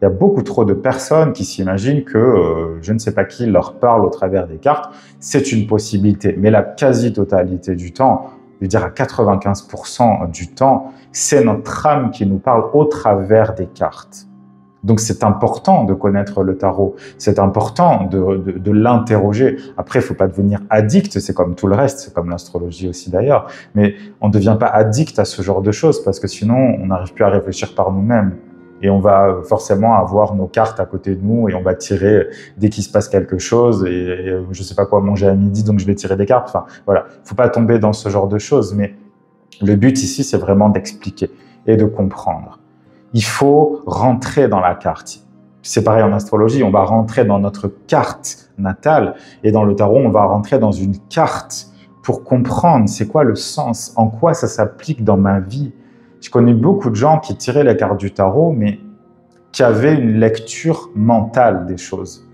Il y a beaucoup trop de personnes qui s'imaginent que je ne sais pas qui leur parle au travers des cartes. C'est une possibilité, mais la quasi-totalité du temps, je veux dire à 95% du temps, c'est notre âme qui nous parle au travers des cartes. Donc c'est important de connaître le tarot, c'est important de l'interroger. Après, il ne faut pas devenir addict, c'est comme tout le reste, c'est comme l'astrologie aussi d'ailleurs, mais on ne devient pas addict à ce genre de choses parce que sinon on n'arrive plus à réfléchir par nous-mêmes. Et on va forcément avoir nos cartes à côté de nous et on va tirer dès qu'il se passe quelque chose et je sais pas quoi manger à midi, donc je vais tirer des cartes. Enfin, voilà. Faut pas tomber dans ce genre de choses, mais le but ici, c'est vraiment d'expliquer et de comprendre. Il faut rentrer dans la carte. C'est pareil en astrologie, on va rentrer dans notre carte natale et dans le tarot, on va rentrer dans une carte pour comprendre c'est quoi le sens, en quoi ça s'applique dans ma vie. Je connais beaucoup de gens qui tiraient les cartes du tarot, mais qui avaient une lecture mentale des choses.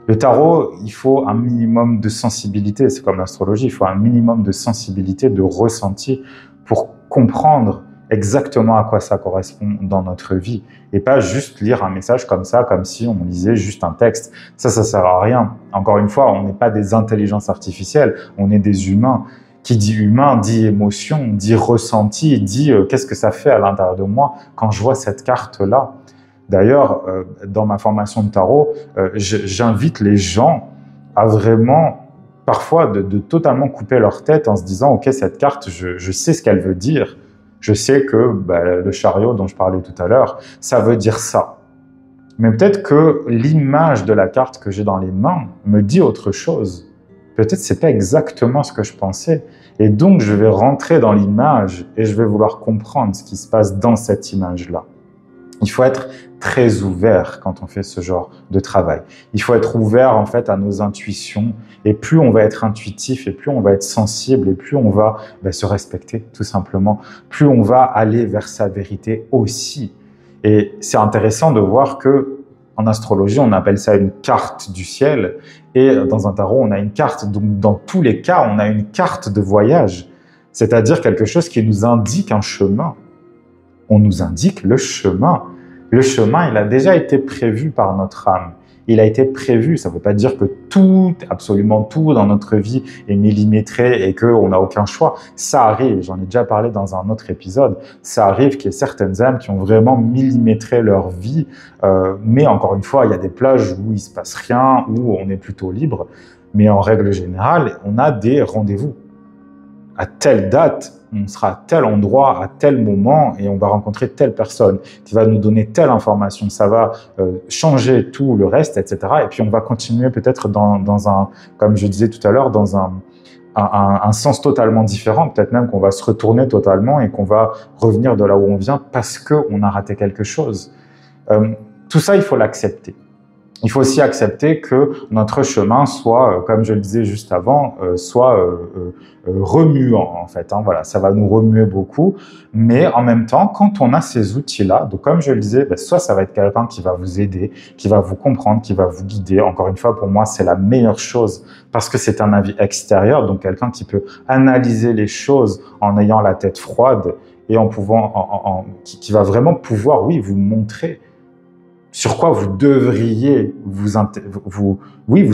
Le tarot, il faut un minimum de sensibilité, c'est comme l'astrologie, il faut un minimum de sensibilité, de ressenti pour comprendre exactement à quoi ça correspond dans notre vie et pas juste lire un message comme ça, comme si on lisait juste un texte. Ça sert à rien. Encore une fois, on n'est pas des intelligences artificielles, on est des humains. Qui dit humain, dit émotion, dit ressenti, dit qu'est-ce que ça fait à l'intérieur de moi quand je vois cette carte-là. D'ailleurs, dans ma formation de tarot, j'invite les gens à vraiment, parfois, de totalement couper leur tête en se disant « Ok, cette carte, je sais ce qu'elle veut dire. Je sais que le chariot dont je parlais tout à l'heure, ça veut dire ça. Mais peut-être que l'image de la carte que j'ai dans les mains me dit autre chose. Peut-être que ce n'est pas exactement ce que je pensais. Et donc, je vais rentrer dans l'image et je vais vouloir comprendre ce qui se passe dans cette image-là. » Il faut être très ouvert quand on fait ce genre de travail. Il faut être ouvert en fait à nos intuitions et plus on va être intuitif et plus on va être sensible et plus on va se respecter tout simplement, plus on va aller vers sa vérité aussi. Et c'est intéressant de voir que en astrologie, on appelle ça une carte du ciel et dans un tarot, on a une carte. Donc dans tous les cas, on a une carte de voyage, c'est-à-dire quelque chose qui nous indique un chemin. On nous indique le chemin. Le chemin, il a déjà été prévu par notre âme. Il a été prévu. Ça ne veut pas dire que tout, absolument tout dans notre vie est millimétré et qu'on n'a aucun choix. Ça arrive. J'en ai déjà parlé dans un autre épisode. Ça arrive qu'il y ait certaines âmes qui ont vraiment millimétré leur vie. Mais encore une fois, il y a des plages où il ne se passe rien, où on est plutôt libre. Mais en règle générale, on a des rendez-vous. À telle date, on sera à tel endroit, à tel moment, et on va rencontrer telle personne qui va nous donner telle information. Ça va changer tout le reste, etc. Et puis on va continuer peut-être dans un, comme je disais tout à l'heure, dans un sens totalement différent. Peut-être même qu'on va se retourner totalement et qu'on va revenir de là où on vient parce qu'on a raté quelque chose. Tout ça, il faut l'accepter. Il faut aussi accepter que notre chemin soit, comme je le disais juste avant, soit remuant en fait. Voilà, ça va nous remuer beaucoup, mais en même temps, quand on a ces outils-là, donc comme je le disais, soit ça va être quelqu'un qui va vous aider, qui va vous comprendre, qui va vous guider. Encore une fois, pour moi, c'est la meilleure chose parce que c'est un avis extérieur, donc quelqu'un qui peut analyser les choses en ayant la tête froide et en pouvant, qui va vraiment pouvoir, oui, vous montrer sur quoi vous devriez vous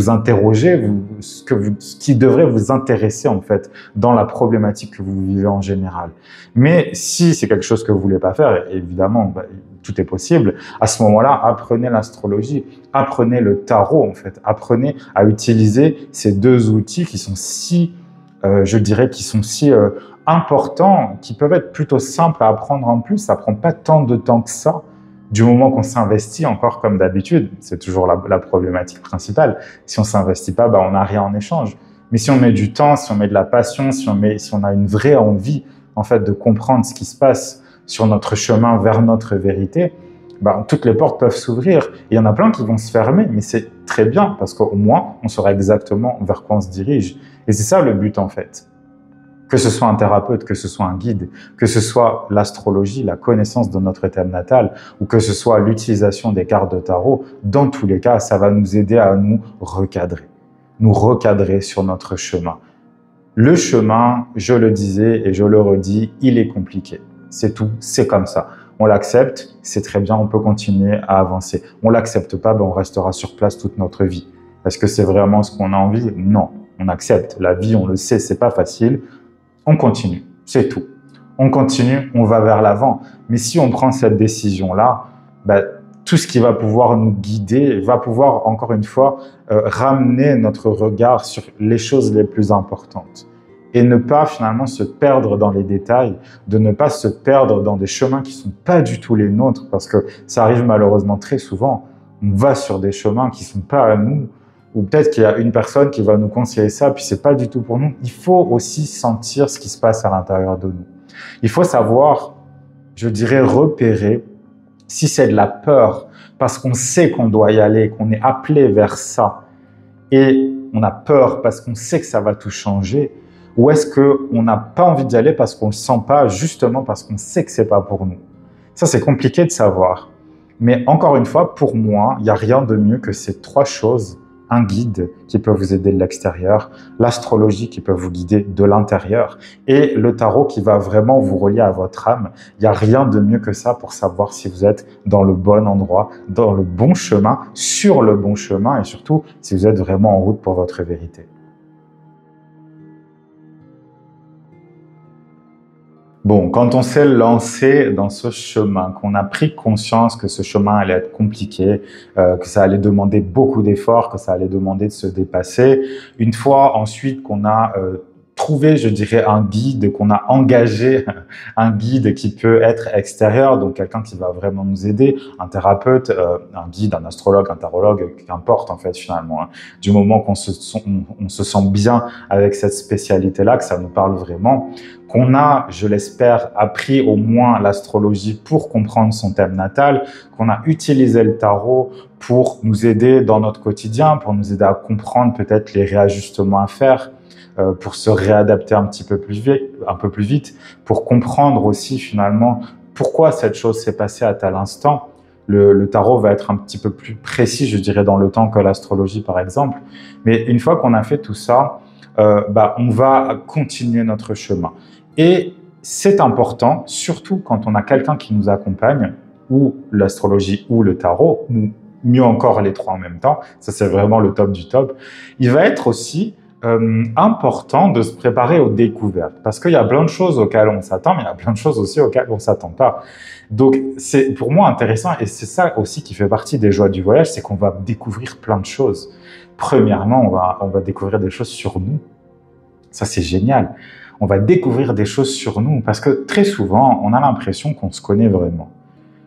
interroger, ce qui devrait vous intéresser en fait dans la problématique que vous vivez en général. Mais si c'est quelque chose que vous voulez pas faire, évidemment, tout est possible. À ce moment-là, apprenez l'astrologie, apprenez le tarot en fait, apprenez à utiliser ces deux outils qui sont si, je dirais, qui sont si importants, qui peuvent être plutôt simples à apprendre en plus. Ça prend pas tant de temps que ça. Du moment qu'on s'investit, encore comme d'habitude, c'est toujours la problématique principale. Si on s'investit pas, on n'a rien en échange. Mais si on met du temps, si on met de la passion, si on a une vraie envie, en fait, de comprendre ce qui se passe sur notre chemin vers notre vérité, toutes les portes peuvent s'ouvrir. Il y en a plein qui vont se fermer, mais c'est très bien parce qu'au moins, on saura exactement vers quoi on se dirige. Et c'est ça le but, en fait. Que ce soit un thérapeute, que ce soit un guide, que ce soit l'astrologie, la connaissance de notre thème natal, ou que ce soit l'utilisation des cartes de tarot, dans tous les cas, ça va nous aider à nous recadrer sur notre chemin. Le chemin, je le disais et je le redis, il est compliqué. C'est tout, c'est comme ça. On l'accepte, c'est très bien, on peut continuer à avancer. On l'accepte pas, on restera sur place toute notre vie. Est-ce que c'est vraiment ce qu'on a envie? Non, on accepte. La vie, on le sait, c'est pas facile. On continue, c'est tout. On continue, on va vers l'avant. Mais si on prend cette décision-là, tout ce qui va pouvoir nous guider va pouvoir, encore une fois, ramener notre regard sur les choses les plus importantes. Et ne pas finalement se perdre dans les détails, de ne pas se perdre dans des chemins qui ne sont pas du tout les nôtres, parce que ça arrive malheureusement très souvent. On va sur des chemins qui ne sont pas à nous, ou peut-être qu'il y a une personne qui va nous conseiller ça, puis c'est pas du tout pour nous. Il faut aussi sentir ce qui se passe à l'intérieur de nous. Il faut savoir, je dirais, repérer Si c'est de la peur, parce qu'on sait qu'on doit y aller, qu'on est appelé vers ça, et on a peur parce qu'on sait que ça va tout changer, ou est-ce qu'on n'a pas envie d'y aller parce qu'on ne le sent pas, justement parce qu'on sait que ce n'est pas pour nous? Ça, c'est compliqué de savoir. Mais encore une fois, pour moi, il n'y a rien de mieux que ces trois choses. Un guide qui peut vous aider de l'extérieur, l'astrologie qui peut vous guider de l'intérieur et le tarot qui va vraiment vous relier à votre âme. Il n'y a rien de mieux que ça pour savoir si vous êtes dans le bon endroit, dans le bon chemin, sur le bon chemin et surtout si vous êtes vraiment en route pour votre vérité. Bon, quand on s'est lancé dans ce chemin, qu'on a pris conscience que ce chemin allait être compliqué, que ça allait demander beaucoup d'efforts, que ça allait demander de se dépasser, une fois ensuite qu'on a trouvé, je dirais, un guide, qu'on a engagé un guide qui peut être extérieur, donc quelqu'un qui va vraiment nous aider, un thérapeute, un guide, un astrologue, un tarologue, qu'importe en fait finalement. Hein. Du moment qu'on se sent bien avec cette spécialité-là, que ça nous parle vraiment, qu'on a, je l'espère, appris au moins l'astrologie pour comprendre son thème natal, qu'on a utilisé le tarot pour nous aider dans notre quotidien, pour nous aider à comprendre peut-être les réajustements à faire, pour se réadapter un petit peu plus vite, pour comprendre aussi finalement pourquoi cette chose s'est passée à tel instant. Le tarot va être un petit peu plus précis, je dirais, dans le temps que l'astrologie, par exemple. Mais une fois qu'on a fait tout ça, on va continuer notre chemin. Et c'est important, surtout quand on a quelqu'un qui nous accompagne, ou l'astrologie ou le tarot, ou mieux encore les trois en même temps, ça c'est vraiment le top du top. Il va être aussi important de se préparer aux découvertes, parce qu'il y a plein de choses auxquelles on s'attend, mais il y a plein de choses aussi auxquelles on ne s'attend pas. Donc c'est pour moi intéressant, et c'est ça aussi qui fait partie des joies du voyage, c'est qu'on va découvrir plein de choses. Premièrement, on va découvrir des choses sur nous. Ça c'est génial. On va découvrir des choses sur nous, parce que très souvent, on a l'impression qu'on se connaît vraiment.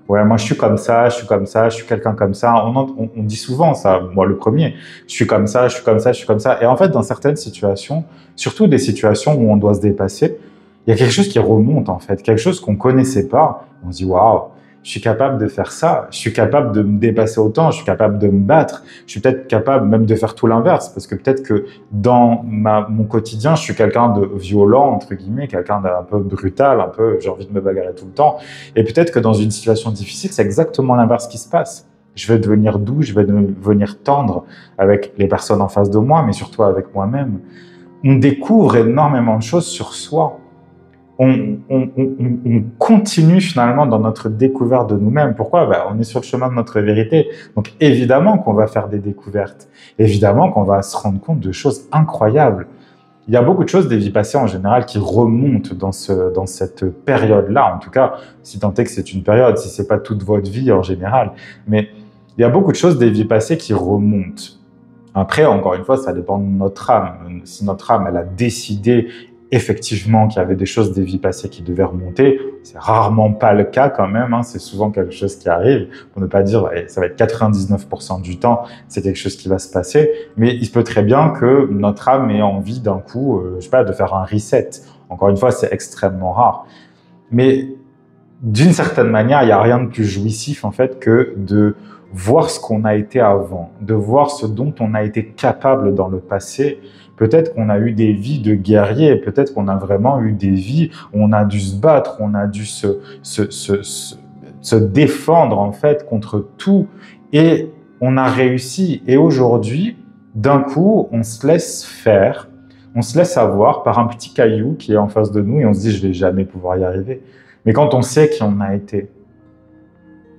Ouais, moi je suis comme ça, je suis comme ça, je suis quelqu'un comme ça. On dit souvent ça, moi le premier. Je suis comme ça, je suis comme ça, je suis comme ça. Et en fait, dans certaines situations, surtout des situations où on doit se dépasser, il y a quelque chose qui remonte en fait, quelque chose qu'on connaissait pas. On se dit waouh, je suis capable de faire ça, je suis capable de me dépasser autant, je suis capable de me battre, je suis peut-être capable même de faire tout l'inverse, parce que peut-être que dans mon quotidien, je suis quelqu'un de violent, entre guillemets, quelqu'un d'un peu brutal, un peu, j'ai envie de me bagarrer tout le temps, et peut-être que dans une situation difficile, c'est exactement l'inverse qui se passe. Je vais devenir doux, je vais devenir tendre avec les personnes en face de moi, mais surtout avec moi-même. On découvre énormément de choses sur soi. On continue finalement dans notre découverte de nous-mêmes. Pourquoi? On est sur le chemin de notre vérité. Donc évidemment qu'on va faire des découvertes. Évidemment qu'on va se rendre compte de choses incroyables. Il y a beaucoup de choses des vies passées en général qui remontent dans cette période-là. En tout cas, si tant est que c'est une période, si c'est pas toute votre vie en général. Mais il y a beaucoup de choses des vies passées qui remontent. Après, encore une fois, ça dépend de notre âme. Si notre âme, elle a décidé effectivement qu'il y avait des choses des vies passées qui devaient remonter, c'est rarement pas le cas quand même, hein. C'est souvent quelque chose qui arrive, pour ne pas dire, ça va être 99% du temps, c'est quelque chose qui va se passer, mais il se peut très bien que notre âme ait envie d'un coup, je sais pas, de faire un reset. Encore une fois, c'est extrêmement rare. Mais d'une certaine manière, il n'y a rien de plus jouissif en fait que de voir ce qu'on a été avant, de voir ce dont on a été capable dans le passé. Peut-être qu'on a eu des vies de guerriers, peut-être qu'on a vraiment eu des vies où on a dû se battre, on a dû se défendre en fait contre tout, et on a réussi. Et aujourd'hui, d'un coup, on se laisse faire, on se laisse avoir par un petit caillou qui est en face de nous et on se dit « je vais jamais pouvoir y arriver ». Mais quand on sait qui on a été,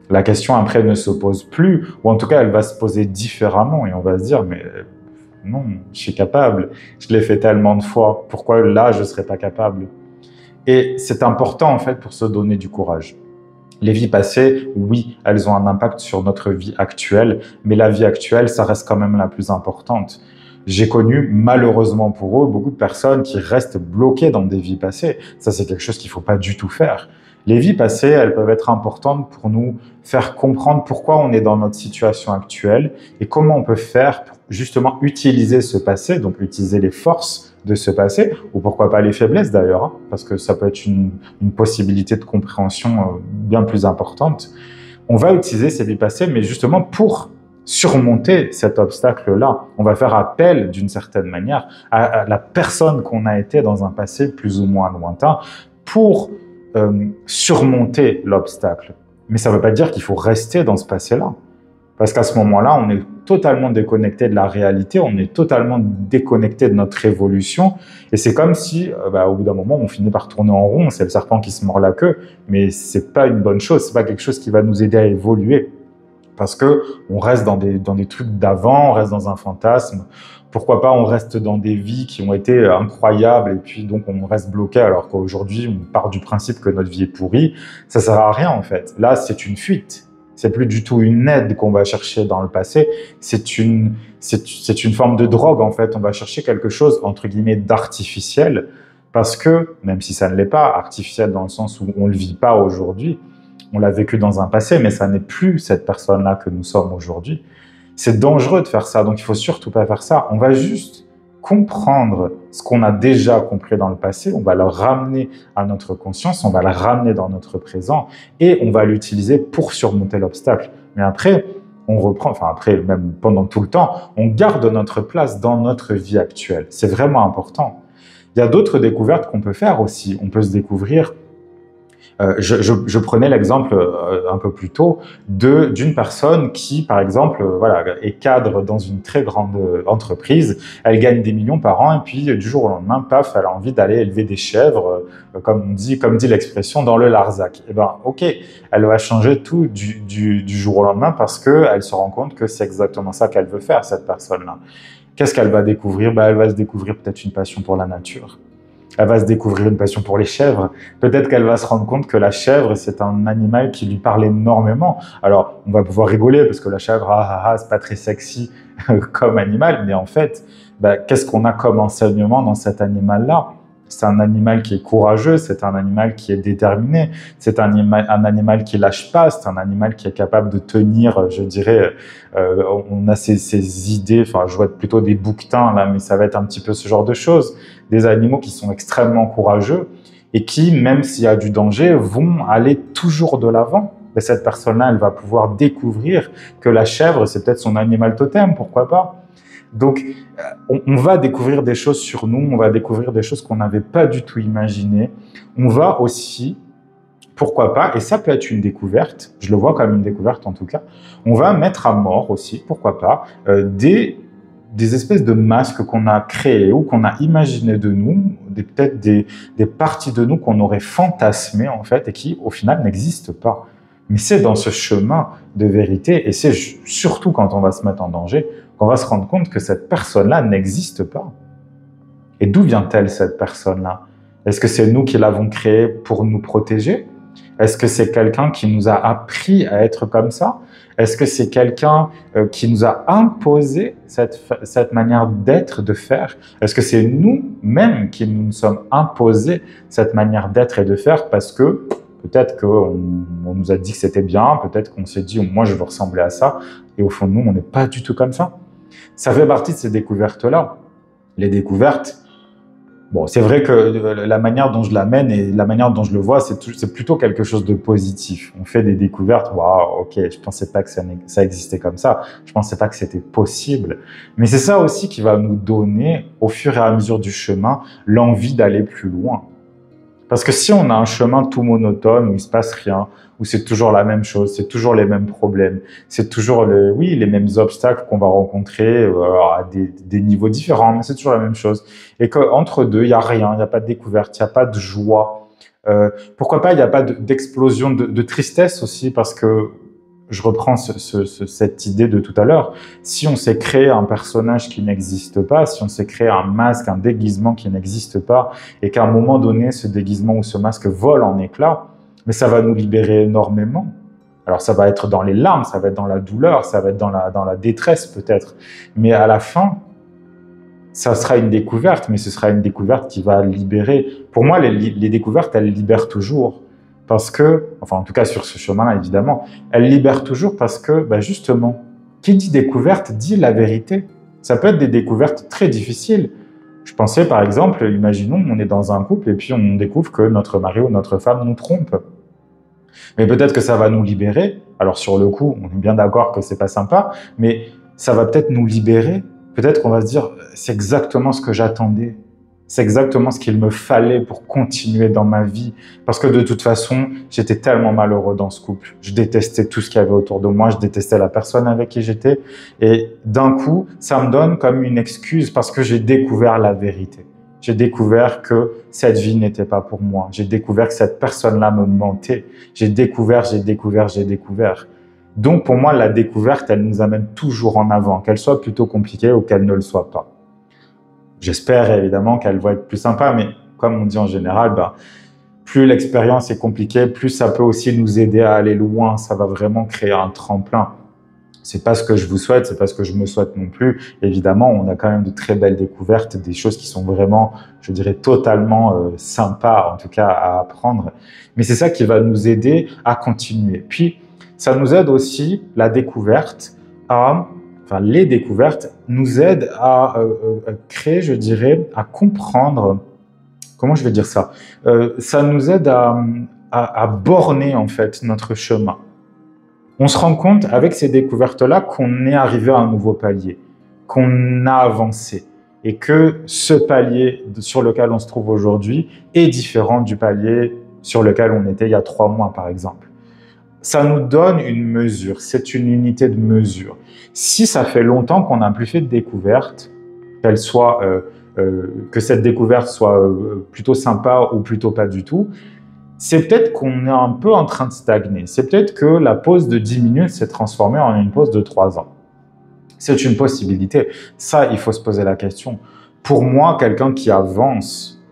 la question après ne se pose plus, ou en tout cas elle va se poser différemment et on va se dire « mais non, je suis capable, je l'ai fait tellement de fois, pourquoi là je ne serais pas capable ?» Et c'est important en fait pour se donner du courage. Les vies passées, oui, elles ont un impact sur notre vie actuelle, mais la vie actuelle, ça reste quand même la plus importante. J'ai connu, malheureusement pour eux, beaucoup de personnes qui restent bloquées dans des vies passées. Ça, c'est quelque chose qu'il ne faut pas du tout faire. Les vies passées, elles peuvent être importantes pour nous faire comprendre pourquoi on est dans notre situation actuelle et comment on peut faire pour justement utiliser ce passé, donc utiliser les forces de ce passé, ou pourquoi pas les faiblesses d'ailleurs, hein, parce que ça peut être une possibilité de compréhension bien plus importante, On va utiliser ces vies passées, mais justement pour surmonter cet obstacle-là. On va faire appel d'une certaine manière à la personne qu'on a été dans un passé plus ou moins lointain pour surmonter l'obstacle. Mais ça ne veut pas dire qu'il faut rester dans ce passé-là. Parce qu'à ce moment-là, on est totalement déconnecté de la réalité, on est totalement déconnecté de notre évolution. Et c'est comme si, au bout d'un moment, on finit par tourner en rond. C'est le serpent qui se mord la queue, mais c'est pas une bonne chose. C'est pas quelque chose qui va nous aider à évoluer. Parce que on reste dans des trucs d'avant, on reste dans un fantasme. Pourquoi pas on reste dans des vies qui ont été incroyables et puis donc on reste bloqué alors qu'aujourd'hui on part du principe que notre vie est pourrie. Ça sert à rien en fait. Là, c'est une fuite. C'est plus du tout une aide qu'on va chercher dans le passé. C'est une forme de drogue en fait. On va chercher quelque chose entre guillemets d'artificiel parce que, même si ça ne l'est pas, artificiel dans le sens où on le vit pas aujourd'hui, on l'a vécu dans un passé, mais ça n'est plus cette personne-là que nous sommes aujourd'hui. C'est dangereux de faire ça, donc il faut surtout pas faire ça. On va juste comprendre ce qu'on a déjà compris dans le passé, on va le ramener à notre conscience, on va le ramener dans notre présent et on va l'utiliser pour surmonter l'obstacle. Mais après, on reprend, enfin après, même pendant tout le temps, on garde notre place dans notre vie actuelle. C'est vraiment important. Il y a d'autres découvertes qu'on peut faire aussi. On peut se découvrir. Je prenais l'exemple un peu plus tôt d'une personne qui, par exemple, est cadre dans une très grande entreprise. Elle gagne des millions par an et puis du jour au lendemain, paf, elle a envie d'aller élever des chèvres, comme dit l'expression, dans le Larzac. Eh ben, ok, elle va changer tout du jour au lendemain parce que elle se rend compte que c'est exactement ça qu'elle veut faire, cette personne-là. Qu'est-ce qu'elle va découvrir? Elle va se découvrir peut-être une passion pour la nature. Elle va se découvrir une passion pour les chèvres. Peut-être qu'elle va se rendre compte que la chèvre, c'est un animal qui lui parle énormément. Alors, on va pouvoir rigoler parce que la chèvre, c'est pas très sexy comme animal. Mais en fait, qu'est-ce qu'on a comme enseignement dans cet animal-là? C'est un animal qui est courageux, c'est un animal qui est déterminé, c'est un animal qui lâche pas, c'est un animal qui est capable de tenir, je dirais, on a ces idées, enfin je vois plutôt des bouquetins là, mais ça va être un petit peu ce genre de choses, des animaux qui sont extrêmement courageux et qui, même s'il y a du danger, vont aller toujours de l'avant. Mais cette personne-là, elle va pouvoir découvrir que la chèvre, c'est peut-être son animal totem, pourquoi pas? Donc, on va découvrir des choses sur nous, on va découvrir des choses qu'on n'avait pas du tout imaginées. On va aussi, pourquoi pas, et ça peut être une découverte, je le vois comme une découverte en tout cas, on va mettre à mort aussi, pourquoi pas, des espèces de masques qu'on a créés ou qu'on a imaginés de nous, peut-être des parties de nous qu'on aurait fantasmées en fait et qui au final n'existent pas. Mais c'est dans ce chemin de vérité et c'est surtout quand on va se mettre en danger qu'on va se rendre compte que cette personne-là n'existe pas. Et d'où vient-elle cette personne-là? Est-ce que c'est nous qui l'avons créée pour nous protéger? Est-ce que c'est quelqu'un qui nous a appris à être comme ça? Est-ce que c'est quelqu'un qui nous a imposé cette manière d'être, de faire? Est-ce que c'est nous-mêmes qui nous sommes imposés cette manière d'être et de faire parce que peut-être qu'on nous a dit que c'était bien, peut-être qu'on s'est dit « moi je veux ressembler à ça » et au fond de nous, on n'est pas du tout comme ça. Ça fait partie de ces découvertes-là. Les découvertes, bon, c'est vrai que la manière dont je l'amène et la manière dont je le vois, c'est plutôt quelque chose de positif. On fait des découvertes, waouh, ok, je pensais pas que ça existait comme ça, je pensais pas que c'était possible. Mais c'est ça aussi qui va nous donner, au fur et à mesure du chemin, l'envie d'aller plus loin. Parce que si on a un chemin tout monotone, où il se passe rien, où c'est toujours la même chose, c'est toujours les mêmes problèmes, c'est toujours les mêmes obstacles qu'on va rencontrer à des niveaux différents, mais c'est toujours la même chose. Et qu'entre deux, il n'y a rien, il n'y a pas de découverte, il n'y a pas de joie. Pourquoi pas, il n'y a pas d'explosion de tristesse aussi, parce que je reprends cette idée de tout à l'heure. Si on s'est créé un personnage qui n'existe pas, si on s'est créé un masque, un déguisement qui n'existe pas, et qu'à un moment donné, ce déguisement ou ce masque vole en éclats, mais ça va nous libérer énormément. Alors ça va être dans les larmes, ça va être dans la douleur, ça va être dans la détresse peut-être. Mais à la fin, ça sera une découverte, mais ce sera une découverte qui va libérer. Pour moi, les découvertes, elles libèrent toujours. Parce que, enfin en tout cas sur ce chemin-là évidemment, elles libèrent toujours parce que justement, qui dit découverte dit la vérité. Ça peut être des découvertes très difficiles. Je pensais par exemple, imaginons on est dans un couple et puis on découvre que notre mari ou notre femme nous trompe. Mais peut-être que ça va nous libérer. Alors sur le coup, on est bien d'accord que c'est pas sympa, mais ça va peut-être nous libérer. Peut-être qu'on va se dire, c'est exactement ce que j'attendais. C'est exactement ce qu'il me fallait pour continuer dans ma vie. Parce que de toute façon, j'étais tellement malheureux dans ce couple. Je détestais tout ce qu'il y avait autour de moi. Je détestais la personne avec qui j'étais. Et d'un coup, ça me donne comme une excuse parce que j'ai découvert la vérité. J'ai découvert que cette vie n'était pas pour moi. J'ai découvert que cette personne-là me mentait. J'ai découvert. Donc pour moi, la découverte, elle nous amène toujours en avant, qu'elle soit plutôt compliquée ou qu'elle ne le soit pas. J'espère évidemment qu'elle va être plus sympa, mais comme on dit en général, plus l'expérience est compliquée, plus ça peut aussi nous aider à aller loin. Ça va vraiment créer un tremplin. C'est pas ce que je vous souhaite, c'est pas ce que je me souhaite non plus. Évidemment, on a quand même de très belles découvertes, des choses qui sont vraiment, je dirais, totalement sympas, en tout cas à apprendre. Mais c'est ça qui va nous aider à continuer. Puis, ça nous aide aussi, la découverte, les découvertes nous aident à créer, je dirais, à comprendre, comment je vais dire ça, ça nous aide à borner en fait notre chemin. On se rend compte avec ces découvertes-là qu'on est arrivé à un nouveau palier, qu'on a avancé et que ce palier sur lequel on se trouve aujourd'hui est différent du palier sur lequel on était il y a 3 mois par exemple. Ça nous donne une mesure, c'est une unité de mesure. Si ça fait longtemps qu'on n'a plus fait de découverte, qu'elle soit, que cette découverte soit plutôt sympa ou plutôt pas du tout, c'est peut-être qu'on est un peu en train de stagner. C'est peut-être que la pause de 10 minutes s'est transformée en une pause de 3 ans. C'est une possibilité. Ça, il faut se poser la question. Pour moi, quelqu'un qui avance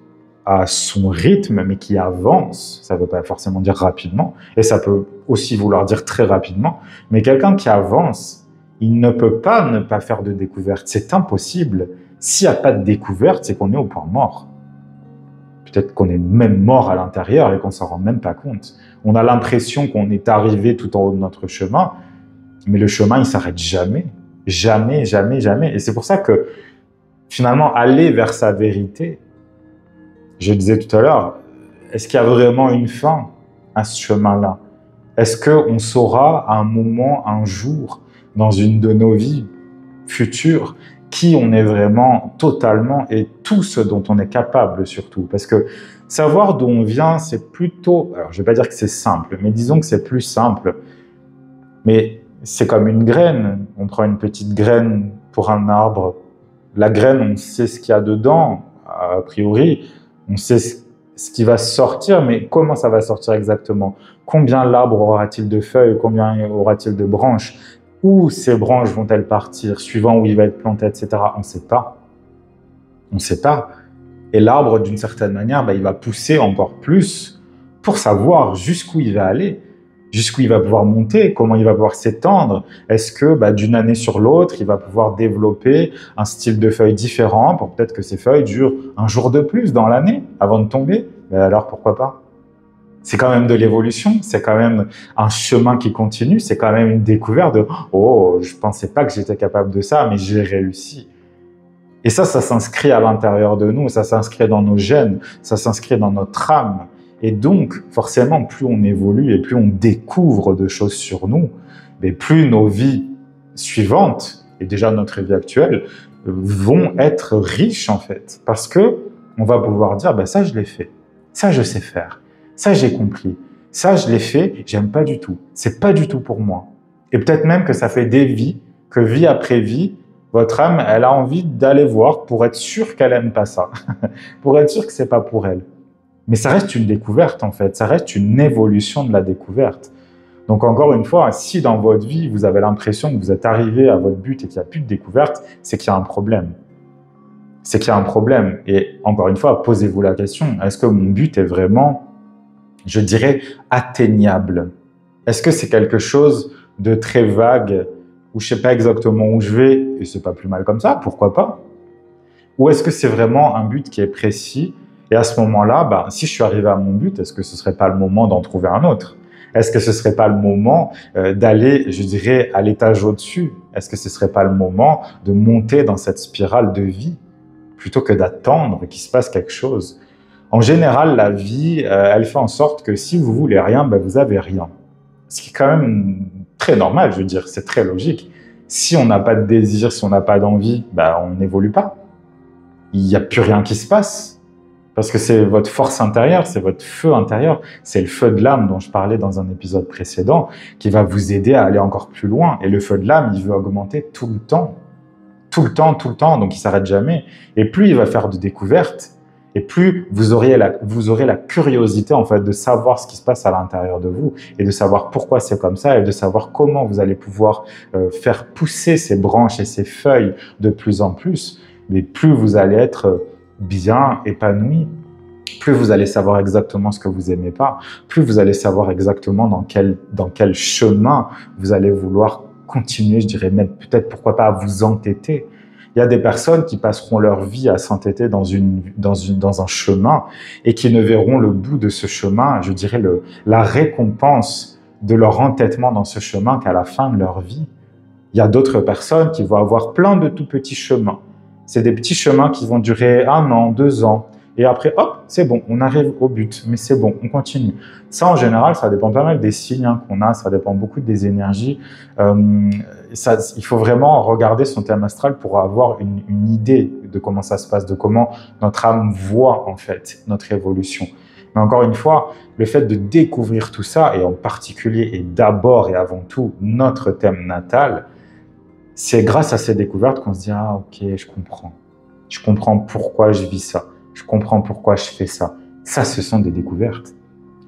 à son rythme, mais qui avance, ça ne veut pas forcément dire rapidement, et ça peut aussi vouloir dire très rapidement, mais quelqu'un qui avance, il ne peut pas ne pas faire de découverte. C'est impossible. S'il n'y a pas de découverte, c'est qu'on est au point mort. Peut-être qu'on est même mort à l'intérieur et qu'on ne s'en rend même pas compte. On a l'impression qu'on est arrivé tout en haut de notre chemin, mais le chemin, il ne s'arrête jamais. Jamais, jamais, jamais. Et c'est pour ça que, finalement, aller vers sa vérité, je disais tout à l'heure, est-ce qu'il y a vraiment une fin à ce chemin-là? Est-ce qu'on saura à un moment, un jour, dans une de nos vies futures, qui on est vraiment totalement et tout ce dont on est capable surtout? Parce que savoir d'où on vient, c'est plutôt... Alors, je ne vais pas dire que c'est simple, mais disons que c'est plus simple. Mais c'est comme une graine. On prend une petite graine pour un arbre. La graine, on sait ce qu'il y a dedans, a priori. On sait ce qui va sortir, mais comment ça va sortir exactement? Combien l'arbre aura-t-il de feuilles? Combien aura-t-il de branches? Où ces branches vont-elles partir, suivant où il va être planté, etc. On ne sait pas. On ne sait pas. Et l'arbre, d'une certaine manière, il va pousser encore plus pour savoir jusqu'où il va aller, jusqu'où il va pouvoir monter, comment il va pouvoir s'étendre. Est-ce que d'une année sur l'autre, il va pouvoir développer un style de feuilles différent pour peut-être que ces feuilles durent un jour de plus dans l'année avant de tomber? Mais alors, pourquoi pas? C'est quand même de l'évolution, c'est quand même un chemin qui continue, c'est quand même une découverte de « Oh, je ne pensais pas que j'étais capable de ça, mais j'ai réussi ». Et ça s'inscrit à l'intérieur de nous, ça s'inscrit dans nos gènes, ça s'inscrit dans notre âme. Et donc, forcément, plus on évolue et plus on découvre de choses sur nous, mais plus nos vies suivantes, et déjà notre vie actuelle, vont être riches en fait. Parce que on va pouvoir dire « ça je l'ai fait, ça je sais faire ». Ça, j'ai compris. Ça, je l'ai fait, j'aime pas du tout. C'est pas du tout pour moi. Et peut-être même que ça fait des vies, que vie après vie, votre âme, elle a envie d'aller voir pour être sûre qu'elle aime pas ça. Pour être sûre que c'est pas pour elle. Mais ça reste une découverte, en fait. Ça reste une évolution de la découverte. Donc, encore une fois, si dans votre vie, vous avez l'impression que vous êtes arrivé à votre but et qu'il n'y a plus de découverte, c'est qu'il y a un problème. C'est qu'il y a un problème. Et encore une fois, posez-vous la question. Est-ce que mon but est vraiment, je dirais, atteignable? Est-ce que c'est quelque chose de très vague où je ne sais pas exactement où je vais et c'est pas plus mal comme ça, pourquoi pas? Ou est-ce que c'est vraiment un but qui est précis et à ce moment-là, si je suis arrivé à mon but, est-ce que ce ne serait pas le moment d'en trouver un autre? Est-ce que ce ne serait pas le moment d'aller, je dirais, à l'étage au-dessus? Est-ce que ce ne serait pas le moment de monter dans cette spirale de vie plutôt que d'attendre qu'il se passe quelque chose? En général, la vie, elle fait en sorte que si vous voulez rien, ben vous avez rien. Ce qui est quand même très normal, je veux dire, c'est très logique. Si on n'a pas de désir, si on n'a pas d'envie, ben on n'évolue pas. Il n'y a plus rien qui se passe. Parce que c'est votre force intérieure, c'est votre feu intérieur, c'est le feu de l'âme dont je parlais dans un épisode précédent, qui va vous aider à aller encore plus loin. Et le feu de l'âme, il veut augmenter tout le temps. Tout le temps, tout le temps, donc il s'arrête jamais. Et plus il va faire de découvertes, et plus vous aurez la curiosité en fait de savoir ce qui se passe à l'intérieur de vous, et de savoir pourquoi c'est comme ça, et de savoir comment vous allez pouvoir faire pousser ces branches et ces feuilles de plus en plus, mais plus vous allez être bien épanoui, plus vous allez savoir exactement ce que vous aimez pas, plus vous allez savoir exactement dans quel chemin vous allez vouloir continuer, je dirais même peut-être pourquoi pas à vous entêter. Il y a des personnes qui passeront leur vie à s'entêter dans un chemin et qui ne verront le bout de ce chemin, je dirais la récompense de leur entêtement dans ce chemin qu'à la fin de leur vie. Il y a d'autres personnes qui vont avoir plein de tout petits chemins. C'est des petits chemins qui vont durer 1 an, 2 ans. Et après, hop, c'est bon, on arrive au but. Mais c'est bon, on continue. Ça, en général, ça dépend pas mal des signes qu'on a. Ça dépend beaucoup des énergies. Il faut vraiment regarder son thème astral pour avoir une idée de comment ça se passe, de comment notre âme voit, en fait, notre évolution. Mais encore une fois, le fait de découvrir tout ça, et en particulier et d'abord et avant tout notre thème natal, c'est grâce à ces découvertes qu'on se dit « Ah, ok, je comprends. Je comprends pourquoi je vis ça. Je comprends pourquoi je fais ça. » Ça, ce sont des découvertes.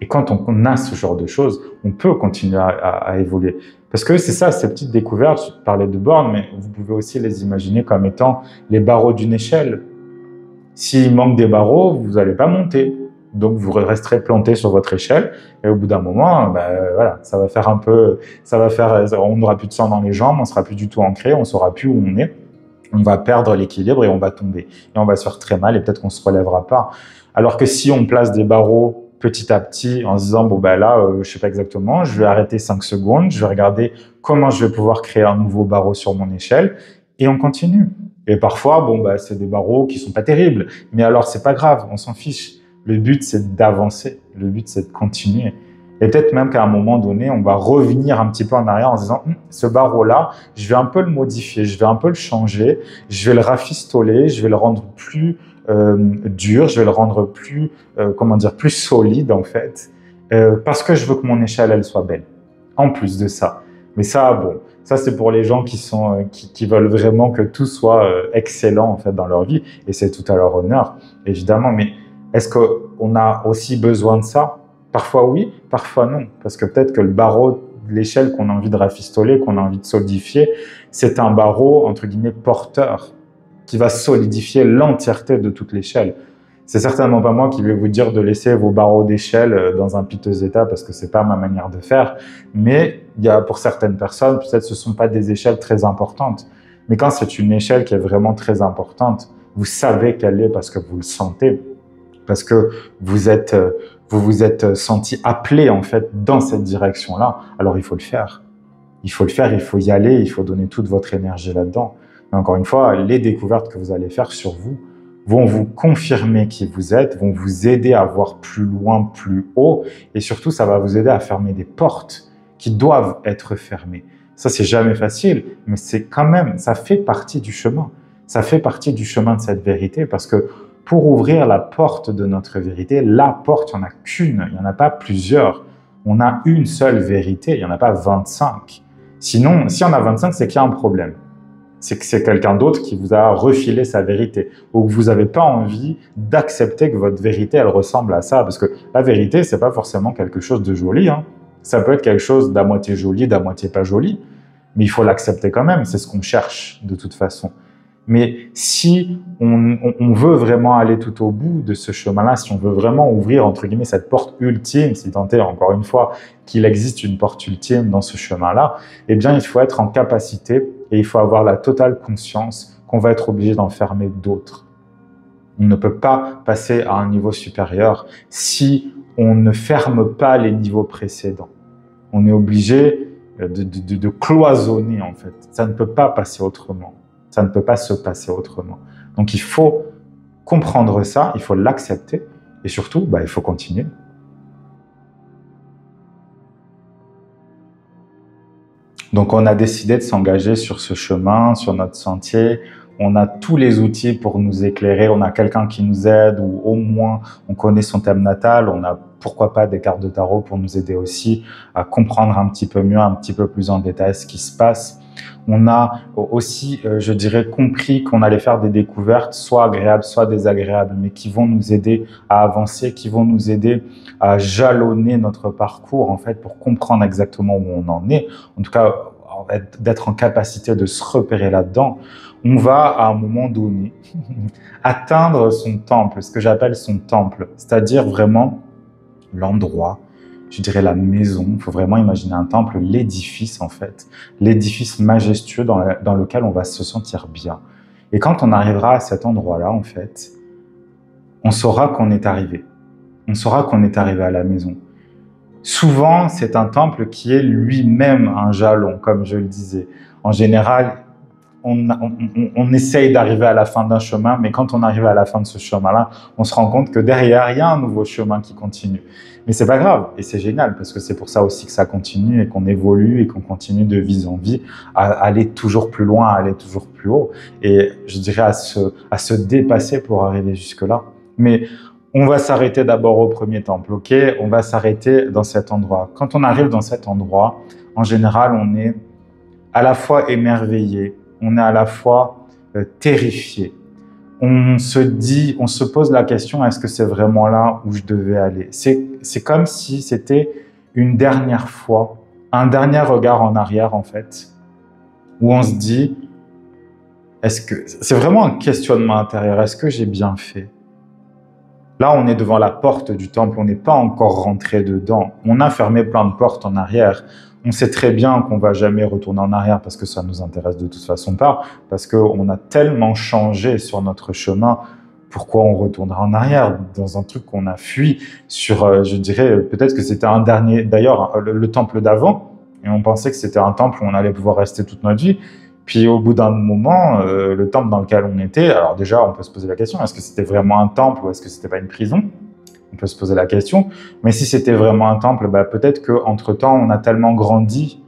Et quand on a ce genre de choses, on peut continuer à évoluer. Parce que c'est ça, ces petites découvertes, je parlais de bornes, mais vous pouvez aussi les imaginer comme étant les barreaux d'une échelle. S'il manque des barreaux, vous n'allez pas monter. Donc, vous resterez planté sur votre échelle. Et au bout d'un moment, voilà, ça va faire on n'aura plus de sang dans les jambes, on sera plus du tout ancré, on saura plus où on est. On va perdre l'équilibre et on va tomber. Et on va se faire très mal et peut-être qu'on se relèvera pas. Alors que si on place des barreaux petit à petit en se disant, bon, là, je sais pas exactement, je vais arrêter 5 secondes, je vais regarder comment je vais pouvoir créer un nouveau barreau sur mon échelle et on continue. Et parfois, c'est des barreaux qui sont pas terribles. Mais alors, c'est pas grave, on s'en fiche. Le but, c'est d'avancer. Le but, c'est de continuer. Et peut-être même qu'à un moment donné, on va revenir un petit peu en arrière en se disant ce barreau-là, je vais un peu le modifier, je vais un peu le changer, je vais le rafistoler, je vais le rendre plus dur, je vais le rendre plus, plus solide en fait, parce que je veux que mon échelle, elle soit belle. En plus de ça. Mais ça, ça c'est pour les gens qui veulent vraiment que tout soit excellent en fait dans leur vie, et c'est tout à leur honneur, évidemment. Mais est-ce qu'on a aussi besoin de ça? Parfois oui, parfois non. Parce que peut-être que le barreau de l'échelle qu'on a envie de rafistoler, qu'on a envie de solidifier, c'est un barreau, entre guillemets, porteur, qui va solidifier l'entièreté de toute l'échelle. C'est certainement pas moi qui vais vous dire de laisser vos barreaux d'échelle dans un piteux état, parce que c'est pas ma manière de faire. Mais il y a, pour certaines personnes, peut-être ce sont pas des échelles très importantes. Mais quand c'est une échelle qui est vraiment très importante, vous savez qu'elle est parce que vous le sentez, parce que vous vous êtes senti appelé en fait dans cette direction-là, alors il faut le faire. Il faut le faire, il faut y aller, il faut donner toute votre énergie là-dedans. Mais encore une fois, les découvertes que vous allez faire sur vous vont vous confirmer qui vous êtes, vont vous aider à voir plus loin, plus haut, et surtout, ça va vous aider à fermer des portes qui doivent être fermées. Ça, c'est jamais facile, mais c'est quand même, ça fait partie du chemin. Ça fait partie du chemin de cette vérité, parce que pour ouvrir la porte de notre vérité, la porte, il n'y en a qu'une, il n'y en a pas plusieurs. On a une seule vérité, il n'y en a pas 25. Sinon, s'il y en a 25, c'est qu'il y a un problème. C'est que c'est quelqu'un d'autre qui vous a refilé sa vérité, ou que vous n'avez pas envie d'accepter que votre vérité, elle ressemble à ça. Parce que la vérité, c'est pas forcément quelque chose de joli. Ça peut être quelque chose d'à moitié joli, d'à moitié pas joli, mais il faut l'accepter quand même, c'est ce qu'on cherche de toute façon. Mais si on veut vraiment aller tout au bout de ce chemin-là, si on veut vraiment ouvrir, entre guillemets, cette porte ultime, si tant est, encore une fois, qu'il existe une porte ultime dans ce chemin-là, eh bien, il faut être en capacité et il faut avoir la totale conscience qu'on va être obligé d'en fermer d'autres. On ne peut pas passer à un niveau supérieur si on ne ferme pas les niveaux précédents. On est obligé de cloisonner, en fait. Ça ne peut pas passer autrement. Ça ne peut pas se passer autrement. Donc, il faut comprendre ça, il faut l'accepter Et surtout, il faut continuer. Donc, on a décidé de s'engager sur ce chemin, sur notre sentier. On a tous les outils pour nous éclairer. On a quelqu'un qui nous aide ou au moins on connaît son thème natal. On a pourquoi pas des cartes de tarot pour nous aider aussi à comprendre un petit peu mieux, un petit peu plus en détail ce qui se passe. On a aussi, je dirais, compris qu'on allait faire des découvertes, soit agréables, soit désagréables, mais qui vont nous aider à avancer, qui vont nous aider à jalonner notre parcours, en fait, pour comprendre exactement où on en est. En tout cas, d'être en capacité de se repérer là-dedans. On va, à un moment donné, atteindre son temple, ce que j'appelle son temple, c'est-à-dire vraiment l'endroit, je dirais la maison. Il faut vraiment imaginer un temple, l'édifice en fait, l'édifice majestueux dans lequel on va se sentir bien. Et quand on arrivera à cet endroit-là, en fait, on saura qu'on est arrivé. On saura qu'on est arrivé à la maison. Souvent, c'est un temple qui est lui-même un jalon, comme je le disais. En général, on essaye d'arriver à la fin d'un chemin, mais quand on arrive à la fin de ce chemin-là, on se rend compte que derrière, il y a un nouveau chemin qui continue. Mais c'est pas grave, et c'est génial, parce que c'est pour ça aussi que ça continue, et qu'on évolue, et qu'on continue de vie en vie, à aller toujours plus loin, à aller toujours plus haut, et je dirais à se dépasser pour arriver jusque-là. Mais on va s'arrêter d'abord au premier temple, ok? On va s'arrêter dans cet endroit. Quand on arrive dans cet endroit, en général, on est à la fois émerveillé, on est à la fois terrifié. On se pose la question, est-ce que c'est vraiment là où je devais aller? C'est comme si c'était une dernière fois, un dernier regard en arrière en fait, où on se dit, est-ce que c'est vraiment un questionnement intérieur, est-ce que j'ai bien fait? Là, on est devant la porte du temple, on n'est pas encore rentré dedans. On a fermé plein de portes en arrière. On sait très bien qu'on ne va jamais retourner en arrière parce que ça ne nous intéresse de toute façon pas, parce qu'on a tellement changé sur notre chemin. Pourquoi on retournera en arrière dans un truc qu'on a fui sur, je dirais, peut-être que c'était un dernier, d'ailleurs, le temple d'avant, et on pensait que c'était un temple où on allait pouvoir rester toute notre vie. Puis au bout d'un moment, le temple dans lequel on était, alors déjà, on peut se poser la question, est-ce que c'était vraiment un temple ou est-ce que c'était pas une prison? On peut se poser la question. Mais si c'était vraiment un temple, peut-être qu'entre-temps, on a tellement grandi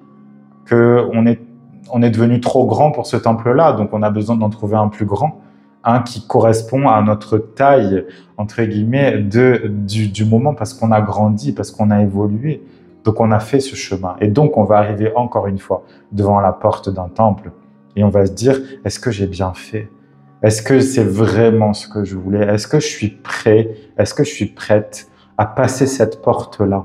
qu'on est devenu trop grand pour ce temple-là. Donc, on a besoin d'en trouver un plus grand, un qui correspond à notre taille, entre guillemets, du moment, parce qu'on a grandi, parce qu'on a évolué. Donc, on a fait ce chemin. Et donc, on va arriver encore une fois devant la porte d'un temple. Et on va se dire, est-ce que j'ai bien fait? Est-ce que c'est vraiment ce que je voulais? Est-ce que je suis prêt? Est-ce que je suis prête à passer cette porte-là?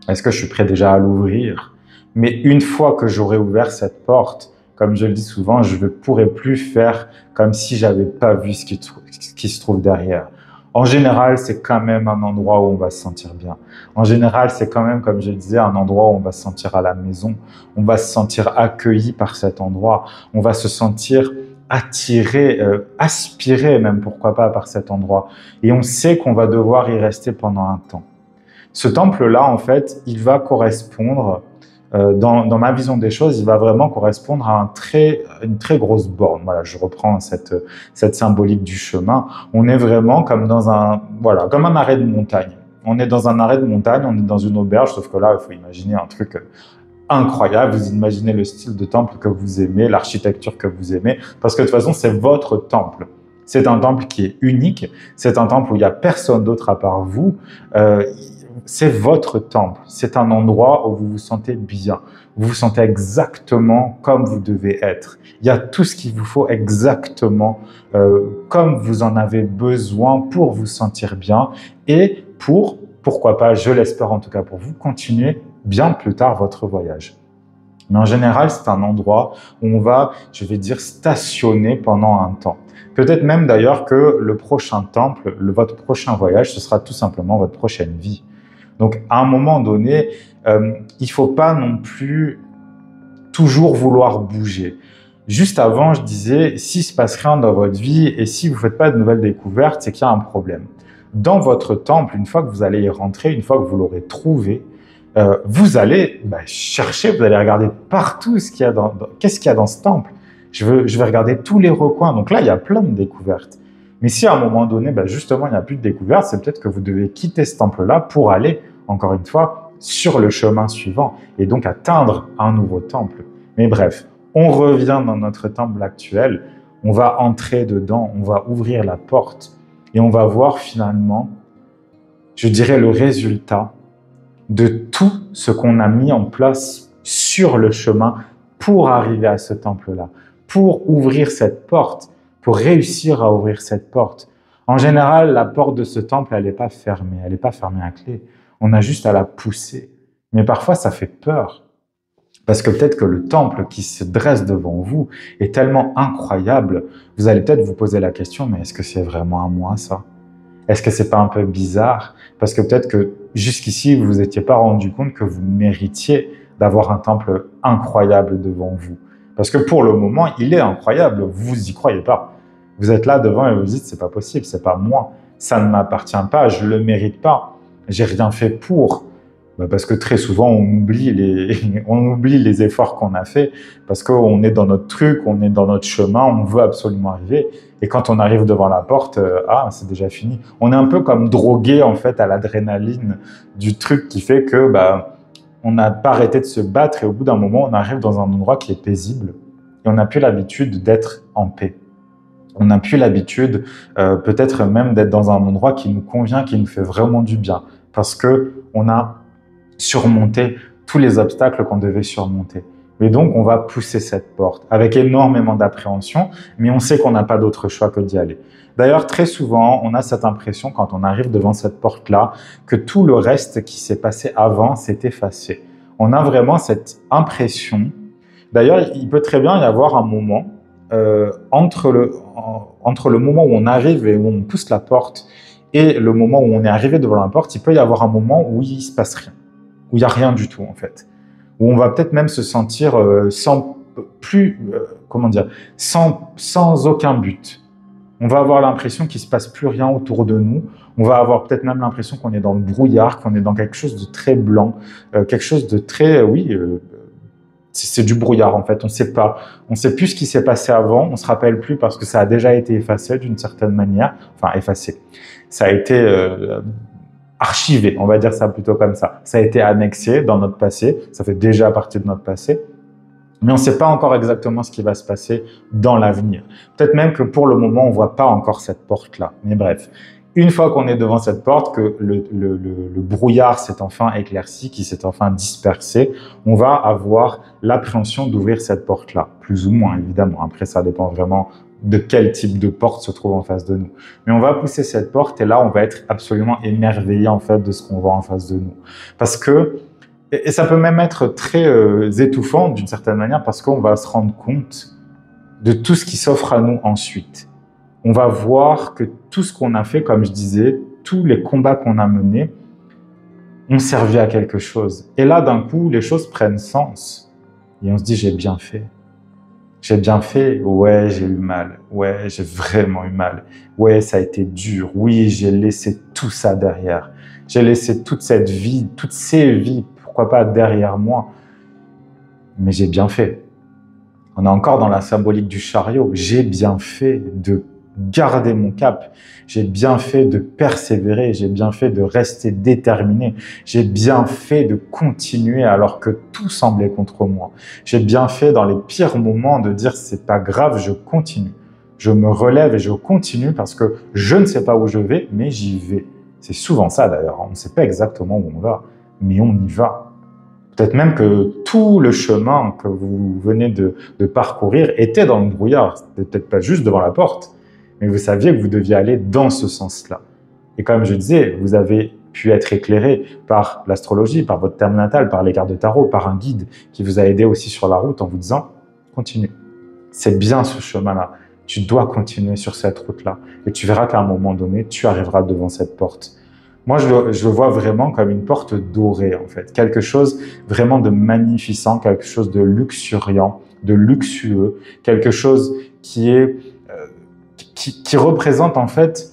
Est-ce que je suis prêt déjà à l'ouvrir? Mais une fois que j'aurai ouvert cette porte, comme je le dis souvent, je ne pourrai plus faire comme si j'avais pas vu ce qui se trouve derrière. En général, c'est quand même un endroit où on va se sentir bien. En général, c'est quand même, comme je le disais, un endroit où on va se sentir à la maison. On va se sentir accueilli par cet endroit. On va se sentir attiré, aspiré même, pourquoi pas, par cet endroit. Et on sait qu'on va devoir y rester pendant un temps. Ce temple-là, en fait, il va correspondre, dans ma vision des choses, il va vraiment correspondre à une très grosse borne. Voilà, je reprends cette symbolique du chemin. On est vraiment comme dans comme un arrêt de montagne. On est dans un arrêt de montagne, on est dans une auberge, sauf que là, il faut imaginer un truc incroyable. Vous imaginez le style de temple que vous aimez, l'architecture que vous aimez, parce que de toute façon, c'est votre temple. C'est un temple qui est unique, c'est un temple où il n'y a personne d'autre à part vous. C'est votre temple, c'est un endroit où vous vous sentez bien, vous vous sentez exactement comme vous devez être. Il y a tout ce qu'il vous faut exactement comme vous en avez besoin pour vous sentir bien et pourquoi pas, je l'espère en tout cas pour vous, continuer bien plus tard votre voyage. Mais en général, c'est un endroit où on va, je vais dire, stationner pendant un temps. Peut-être même d'ailleurs que le prochain temple, votre prochain voyage, ce sera tout simplement votre prochaine vie. Donc, à un moment donné, il ne faut pas non plus toujours vouloir bouger. Juste avant, je disais, s'il ne se passe rien dans votre vie et si vous ne faites pas de nouvelles découvertes, c'est qu'il y a un problème. Dans votre temple, une fois que vous allez y rentrer, une fois que vous l'aurez trouvé, vous allez chercher, vous allez regarder partout ce qu'il y a qu'est-ce qu'il y a dans ce temple. Je vais regarder tous les recoins. Donc là, il y a plein de découvertes. Mais si à un moment donné, justement, il n'y a plus de découverte, c'est peut-être que vous devez quitter ce temple-là pour aller, encore une fois, sur le chemin suivant et donc atteindre un nouveau temple. Mais bref, on revient dans notre temple actuel, on va entrer dedans, on va ouvrir la porte et on va voir finalement, je dirais, le résultat de tout ce qu'on a mis en place sur le chemin pour arriver à ce temple-là, pour ouvrir cette porte, pour réussir à ouvrir cette porte. En général, la porte de ce temple, elle n'est pas fermée à clé. On a juste à la pousser. Mais parfois, ça fait peur. Parce que peut-être que le temple qui se dresse devant vous est tellement incroyable, vous allez peut-être vous poser la question, mais est-ce que c'est vraiment à moi ça? Est-ce que c'est pas un peu bizarre? Parce que peut-être que jusqu'ici, vous vous étiez pas rendu compte que vous méritiez d'avoir un temple incroyable devant vous. Parce que pour le moment, il est incroyable, vous y croyez pas. Vous êtes là devant et vous dites, c'est pas possible, c'est pas moi, ça ne m'appartient pas, je le mérite pas, j'ai rien fait pour. Parce que très souvent, on oublie les efforts qu'on a fait, parce qu'on est dans notre truc, on est dans notre chemin, on veut absolument arriver. Et quand on arrive devant la porte, c'est déjà fini. On est un peu comme drogué, en fait, à l'adrénaline du truc qui fait que, on n'a pas arrêté de se battre et au bout d'un moment, on arrive dans un endroit qui est paisible et on n'a plus l'habitude d'être en paix. On n'a plus l'habitude, peut-être même d'être dans un endroit qui nous convient, qui nous fait vraiment du bien, parce que on a surmonter tous les obstacles qu'on devait surmonter. Et donc, on va pousser cette porte avec énormément d'appréhension, mais on sait qu'on n'a pas d'autre choix que d'y aller. D'ailleurs, très souvent, on a cette impression, quand on arrive devant cette porte-là, que tout le reste qui s'est passé avant s'est effacé. On a vraiment cette impression. D'ailleurs, il peut très bien y avoir un moment entre le moment où on arrive et où on pousse la porte et le moment où on est arrivé devant la porte, il peut y avoir un moment où il ne se passe rien. Où il n'y a rien du tout, en fait. Où on va peut-être même se sentir sans aucun but. On va avoir l'impression qu'il ne se passe plus rien autour de nous. On va avoir peut-être même l'impression qu'on est dans le brouillard, qu'on est dans quelque chose de très blanc, quelque chose de très, c'est du brouillard, en fait. On ne sait plus ce qui s'est passé avant, on ne se rappelle plus parce que ça a déjà été effacé d'une certaine manière. Enfin, effacé. Ça a été archivé, on va dire ça plutôt comme ça. Ça a été annexé dans notre passé, ça fait déjà partie de notre passé, mais on ne sait pas encore exactement ce qui va se passer dans l'avenir. Peut-être même que pour le moment, on ne voit pas encore cette porte-là. Mais bref, une fois qu'on est devant cette porte, que le brouillard s'est enfin éclairci, qui s'est enfin dispersé, on va avoir l'appréhension d'ouvrir cette porte-là, plus ou moins évidemment. Après, ça dépend vraiment de quel type de porte se trouve en face de nous. Mais on va pousser cette porte et là, on va être absolument émerveillé en fait de ce qu'on voit en face de nous. Parce que, et ça peut même être très étouffant d'une certaine manière parce qu'on va se rendre compte de tout ce qui s'offre à nous ensuite. On va voir que tout ce qu'on a fait, comme je disais, tous les combats qu'on a menés ont servi à quelque chose. Et là, d'un coup, les choses prennent sens. Et on se dit, j'ai bien fait. J'ai bien fait, ouais, j'ai eu mal, ouais, j'ai vraiment eu mal, ouais, ça a été dur, oui, j'ai laissé tout ça derrière, j'ai laissé toute cette vie, toutes ces vies, pourquoi pas derrière moi, mais j'ai bien fait. On est encore dans la symbolique du chariot, j'ai bien fait de garder mon cap, j'ai bien fait de persévérer, j'ai bien fait de rester déterminé, j'ai bien fait de continuer alors que tout semblait contre moi. J'ai bien fait dans les pires moments de dire c'est pas grave, je continue. Je me relève et je continue parce que je ne sais pas où je vais, mais j'y vais. C'est souvent ça d'ailleurs, on ne sait pas exactement où on va, mais on y va. Peut-être même que tout le chemin que vous venez de parcourir était dans le brouillard, c'était peut-être pas juste devant la porte, mais vous saviez que vous deviez aller dans ce sens-là. Et comme je disais, vous avez pu être éclairé par l'astrologie, par votre thème natal, par les cartes de tarot, par un guide qui vous a aidé aussi sur la route en vous disant « Continue, c'est bien ce chemin-là, tu dois continuer sur cette route-là. » Et tu verras qu'à un moment donné, tu arriveras devant cette porte. Moi, je le vois vraiment comme une porte dorée, en fait. Quelque chose vraiment de magnificent, quelque chose de luxuriant, de luxueux, quelque chose qui est... qui représente en fait,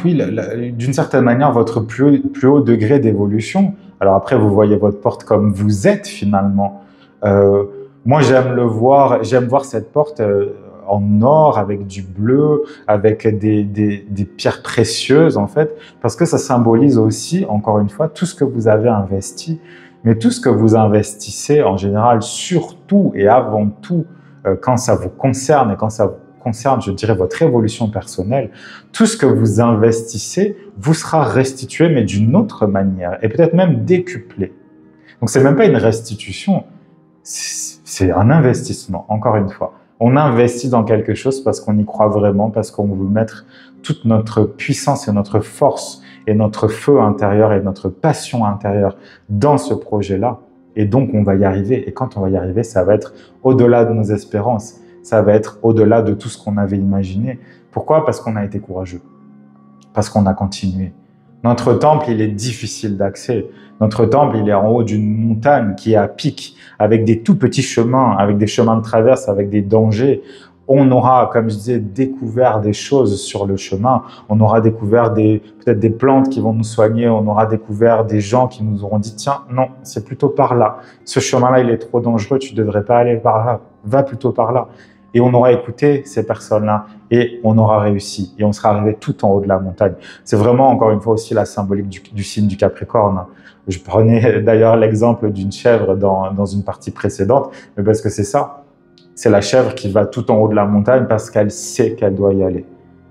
oui, d'une certaine manière votre plus haut degré d'évolution. Alors après, vous voyez votre porte comme vous êtes finalement. Moi, j'aime voir cette porte en or, avec du bleu, avec des pierres précieuses en fait, parce que ça symbolise aussi, encore une fois, tout ce que vous avez investi, mais tout ce que vous investissez en général, surtout et avant tout, quand ça vous concerne et quand ça concerne, je dirais, votre évolution personnelle, tout ce que vous investissez vous sera restitué, mais d'une autre manière, et peut-être même décuplé. Donc, c'est même pas une restitution, c'est un investissement, encore une fois. On investit dans quelque chose parce qu'on y croit vraiment, parce qu'on veut mettre toute notre puissance et notre force et notre feu intérieur et notre passion intérieure dans ce projet-là. Et donc, on va y arriver. Et quand on va y arriver, ça va être au-delà de nos espérances. Ça va être au-delà de tout ce qu'on avait imaginé. Pourquoi? Parce qu'on a été courageux. Parce qu'on a continué. Notre temple, il est difficile d'accès. Notre temple, il est en haut d'une montagne qui est à pic, avec des tout petits chemins, avec des chemins de traverse, avec des dangers. On aura, comme je disais, découvert des choses sur le chemin. On aura découvert peut-être des plantes qui vont nous soigner. On aura découvert des gens qui nous auront dit « Tiens, non, c'est plutôt par là. Ce chemin-là, il est trop dangereux. Tu ne devrais pas aller par là. Va plutôt par là. » Et on aura écouté ces personnes-là et on aura réussi. Et on sera arrivé tout en haut de la montagne. C'est vraiment, encore une fois, aussi la symbolique du signe du Capricorne. Je prenais d'ailleurs l'exemple d'une chèvre dans une partie précédente, mais parce que c'est ça. C'est la chèvre qui va tout en haut de la montagne parce qu'elle sait qu'elle doit y aller.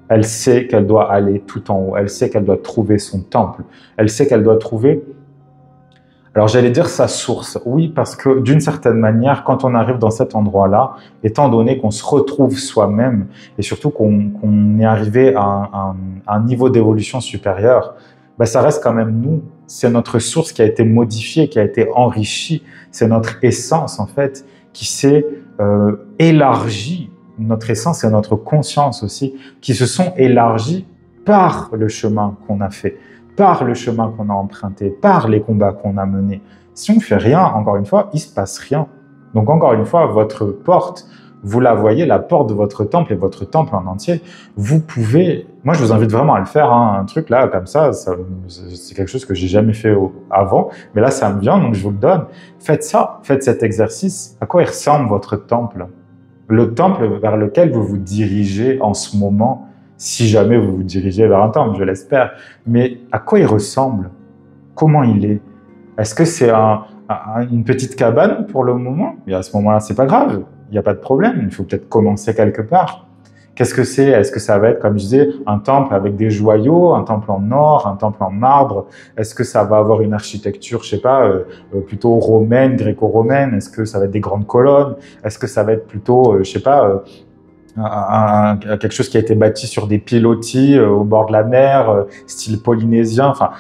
Elle sait qu'elle doit aller tout en haut. Elle sait qu'elle doit trouver son temple. Elle sait qu'elle doit trouver, alors j'allais dire sa source. Oui, parce que d'une certaine manière, quand on arrive dans cet endroit-là, étant donné qu'on se retrouve soi-même et surtout qu'on est arrivé à un niveau d'évolution supérieur, ben ça reste quand même nous. C'est notre source qui a été modifiée, qui a été enrichie. C'est notre essence, en fait, qui s'est élargie. Notre essence et notre conscience aussi, qui se sont élargies par le chemin qu'on a fait, par le chemin qu'on a emprunté, par les combats qu'on a menés. Si on ne fait rien, encore une fois, il ne se passe rien. Donc encore une fois, votre porte, vous la voyez, la porte de votre temple et votre temple en entier, vous pouvez... Moi, je vous invite vraiment à le faire, hein, un truc là, comme ça c'est quelque chose que j'ai jamais fait avant, mais là, ça me vient, donc je vous le donne. Faites ça, faites cet exercice. À quoi il ressemble votre temple? Le temple vers lequel vous vous dirigez en ce moment, si jamais vous vous dirigez vers un temple, je l'espère, mais à quoi il ressemble? Comment il est? Est-ce que c'est une petite cabane pour le moment? Et à ce moment-là, c'est pas grave, il n'y a pas de problème, il faut peut-être commencer quelque part. Qu'est-ce que c'est? Est-ce que ça va être, comme je disais, un temple avec des joyaux, un temple en or, un temple en marbre? Est-ce que ça va avoir une architecture, je sais pas, plutôt romaine, gréco-romaine? Est-ce que ça va être des grandes colonnes? Est-ce que ça va être plutôt, je sais pas, quelque chose qui a été bâti sur des pilotis au bord de la mer, style polynésien? Enfin,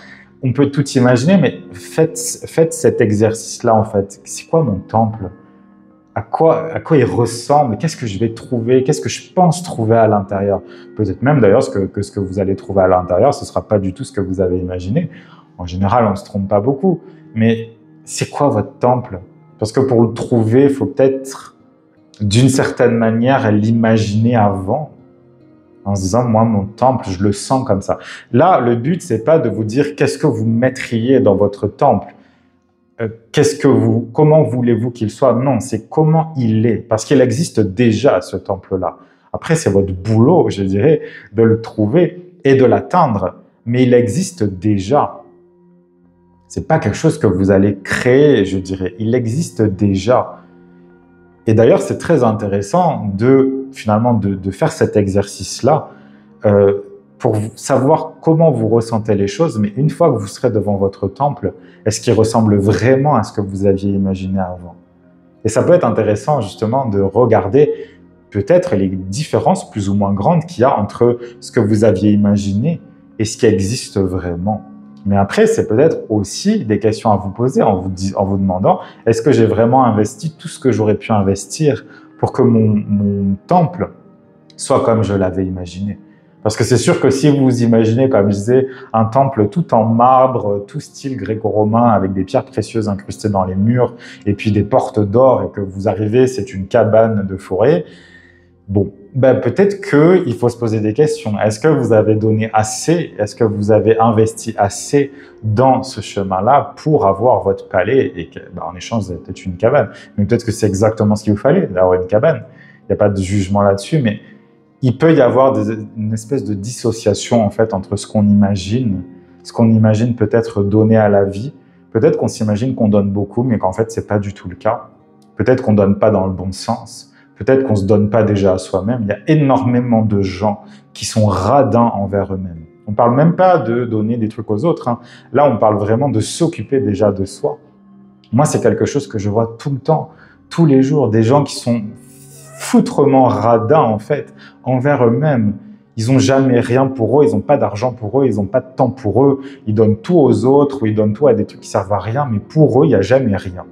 on peut tout imaginer, mais faites cet exercice-là, en fait. C'est quoi mon temple? À quoi il ressemble? Qu'est-ce que je vais trouver? Qu'est-ce que je pense trouver à l'intérieur? Peut-être même d'ailleurs que ce que vous allez trouver à l'intérieur, ce ne sera pas du tout ce que vous avez imaginé. En général, on ne se trompe pas beaucoup. Mais c'est quoi votre temple? Parce que pour le trouver, il faut peut-être, d'une certaine manière, l'imaginer avant. En se disant, moi, mon temple, je le sens comme ça. Là, le but, c'est pas de vous dire qu'est-ce que vous mettriez dans votre temple. Comment voulez-vous qu'il soit? Non, c'est comment il est, parce qu'il existe déjà ce temple-là. Après, c'est votre boulot, je dirais, de le trouver et de l'atteindre, mais il existe déjà. C'est pas quelque chose que vous allez créer, je dirais. Il existe déjà. Et d'ailleurs, c'est très intéressant finalement de faire cet exercice-là pour savoir comment vous ressentez les choses, mais une fois que vous serez devant votre temple, est-ce qu'il ressemble vraiment à ce que vous aviez imaginé avant? Et ça peut être intéressant justement de regarder peut-être les différences plus ou moins grandes qu'il y a entre ce que vous aviez imaginé et ce qui existe vraiment. Mais après, c'est peut-être aussi des questions à vous poser en vous demandant, est-ce que j'ai vraiment investi tout ce que j'aurais pu investir pour que mon temple soit comme je l'avais imaginé? Parce que c'est sûr que si vous imaginez, comme je disais, un temple tout en marbre, tout style gréco-romain, avec des pierres précieuses incrustées dans les murs, et puis des portes d'or, et que vous arrivez, c'est une cabane de forêt, bon, ben peut-être qu'il faut se poser des questions. Est-ce que vous avez donné assez? Est-ce que vous avez investi assez dans ce chemin-là pour avoir votre palais? Et que, ben, en échange, vous avez peut-être une cabane. Mais peut-être que c'est exactement ce qu'il vous fallait, d'avoir une cabane. il n'y a pas de jugement là-dessus, mais il peut y avoir une espèce de dissociation en fait entre ce qu'on imagine peut-être donner à la vie. Peut-être qu'on s'imagine qu'on donne beaucoup, mais qu'en fait, c'est pas du tout le cas. Peut-être qu'on donne pas dans le bon sens. Peut-être qu'on se donne pas déjà à soi-même. Il y a énormément de gens qui sont radins envers eux-mêmes. On parle même pas de donner des trucs aux autres, hein. Là, on parle vraiment de s'occuper déjà de soi. Moi, c'est quelque chose que je vois tout le temps, tous les jours, des gens qui sont foutrement radins, en fait, envers eux-mêmes. Ils n'ont jamais rien pour eux, ils n'ont pas d'argent pour eux, ils n'ont pas de temps pour eux, ils donnent tout aux autres ou ils donnent tout à des trucs qui servent à rien, mais pour eux, il n'y a jamais rien.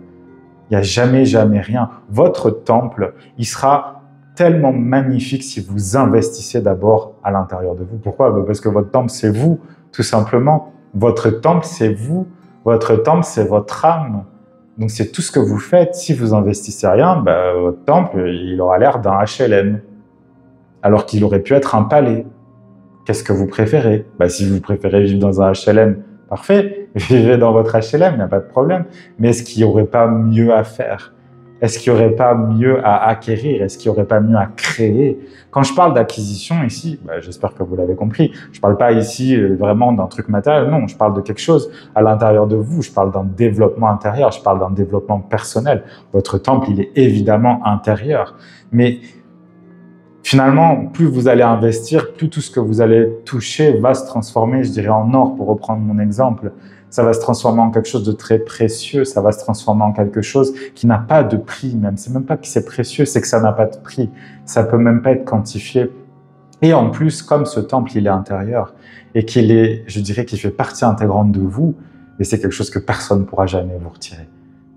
Il n'y a jamais, jamais rien. Votre temple, il sera tellement magnifique si vous investissez d'abord à l'intérieur de vous. Pourquoi? Parce que votre temple, c'est vous, tout simplement. Votre temple, c'est vous. Votre temple, c'est votre âme. Donc, c'est tout ce que vous faites. Si vous investissez rien, votre temple, il aura l'air d'un HLM. Alors qu'il aurait pu être un palais. Qu'est-ce que vous préférez? Si vous préférez vivre dans un HLM, parfait, vivez dans votre HLM, il n'y a pas de problème. Mais est-ce qu'il n'y aurait pas mieux à faire? Est-ce qu'il n'y aurait pas mieux à acquérir? Est-ce qu'il n'y aurait pas mieux à créer? Quand je parle d'acquisition ici, j'espère que vous l'avez compris, je ne parle pas ici vraiment d'un truc matériel, non, je parle de quelque chose à l'intérieur de vous, je parle d'un développement intérieur, je parle d'un développement personnel. Votre temple, il est évidemment intérieur. Mais finalement, plus vous allez investir, plus tout ce que vous allez toucher va se transformer, je dirais, en or, pour reprendre mon exemple. Ça va se transformer en quelque chose de très précieux, ça va se transformer en quelque chose qui n'a pas de prix même. C'est même pas que c'est précieux, c'est que ça n'a pas de prix. Ça peut même pas être quantifié. Et en plus, comme ce temple, il est intérieur et qu'il est, je dirais, qu'il fait partie intégrante de vous, et c'est quelque chose que personne ne pourra jamais vous retirer.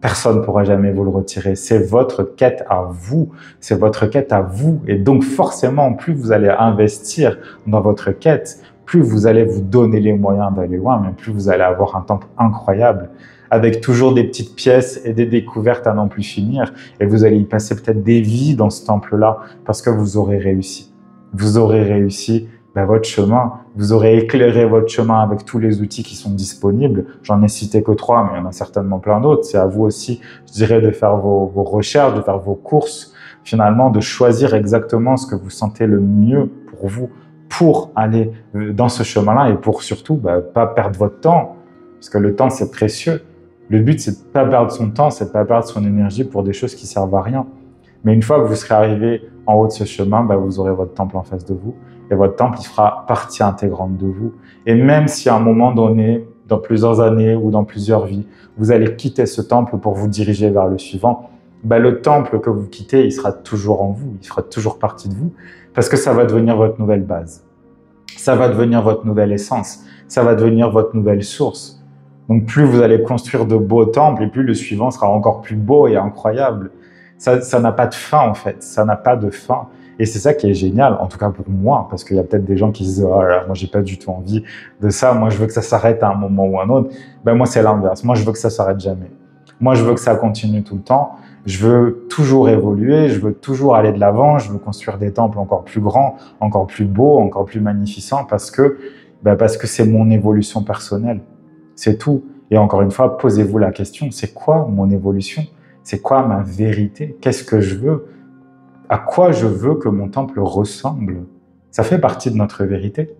Personne ne pourra jamais vous le retirer. C'est votre quête à vous. C'est votre quête à vous. Et donc, forcément, plus vous allez investir dans votre quête, plus vous allez vous donner les moyens d'aller loin, mais plus vous allez avoir un temple incroyable, avec toujours des petites pièces et des découvertes à n'en plus finir. Et vous allez y passer peut-être des vies dans ce temple-là, parce que vous aurez réussi. Vous aurez réussi votre chemin. Vous aurez éclairé votre chemin avec tous les outils qui sont disponibles. J'en ai cité que 3, mais il y en a certainement plein d'autres. C'est à vous aussi, je dirais, de faire vos recherches, de faire vos courses, finalement, de choisir exactement ce que vous sentez le mieux pour vous, pour aller dans ce chemin-là et pour surtout pas perdre votre temps, parce que le temps, c'est précieux. Le but, c'est de pas perdre son temps, c'est de pas perdre son énergie pour des choses qui servent à rien. Mais une fois que vous serez arrivé en haut de ce chemin, vous aurez votre temple en face de vous. Et votre temple, il fera partie intégrante de vous. Et même si à un moment donné, dans plusieurs années ou dans plusieurs vies, vous allez quitter ce temple pour vous diriger vers le suivant, le temple que vous quittez, il sera toujours en vous, il fera toujours partie de vous, parce que ça va devenir votre nouvelle base. Ça va devenir votre nouvelle essence. Ça va devenir votre nouvelle source. Donc plus vous allez construire de beaux temples, et plus le suivant sera encore plus beau et incroyable. Ça n'a pas de fin, en fait. Ça n'a pas de fin. Et c'est ça qui est génial, en tout cas pour moi, parce qu'il y a peut-être des gens qui se disent « Oh là, moi, j'ai pas du tout envie de ça. Moi, je veux que ça s'arrête à un moment ou un autre. » Moi, c'est l'inverse. Moi, je veux que ça s'arrête jamais. Moi, je veux que ça continue tout le temps. Je veux toujours évoluer. Je veux toujours aller de l'avant. Je veux construire des temples encore plus grands, encore plus beaux, encore plus magnificents, parce que c'est mon évolution personnelle. C'est tout. Et encore une fois, posez-vous la question, c'est quoi mon évolution? C'est quoi ma vérité? Qu'est-ce que je veux? À quoi je veux que mon temple ressemble? Ça fait partie de notre vérité.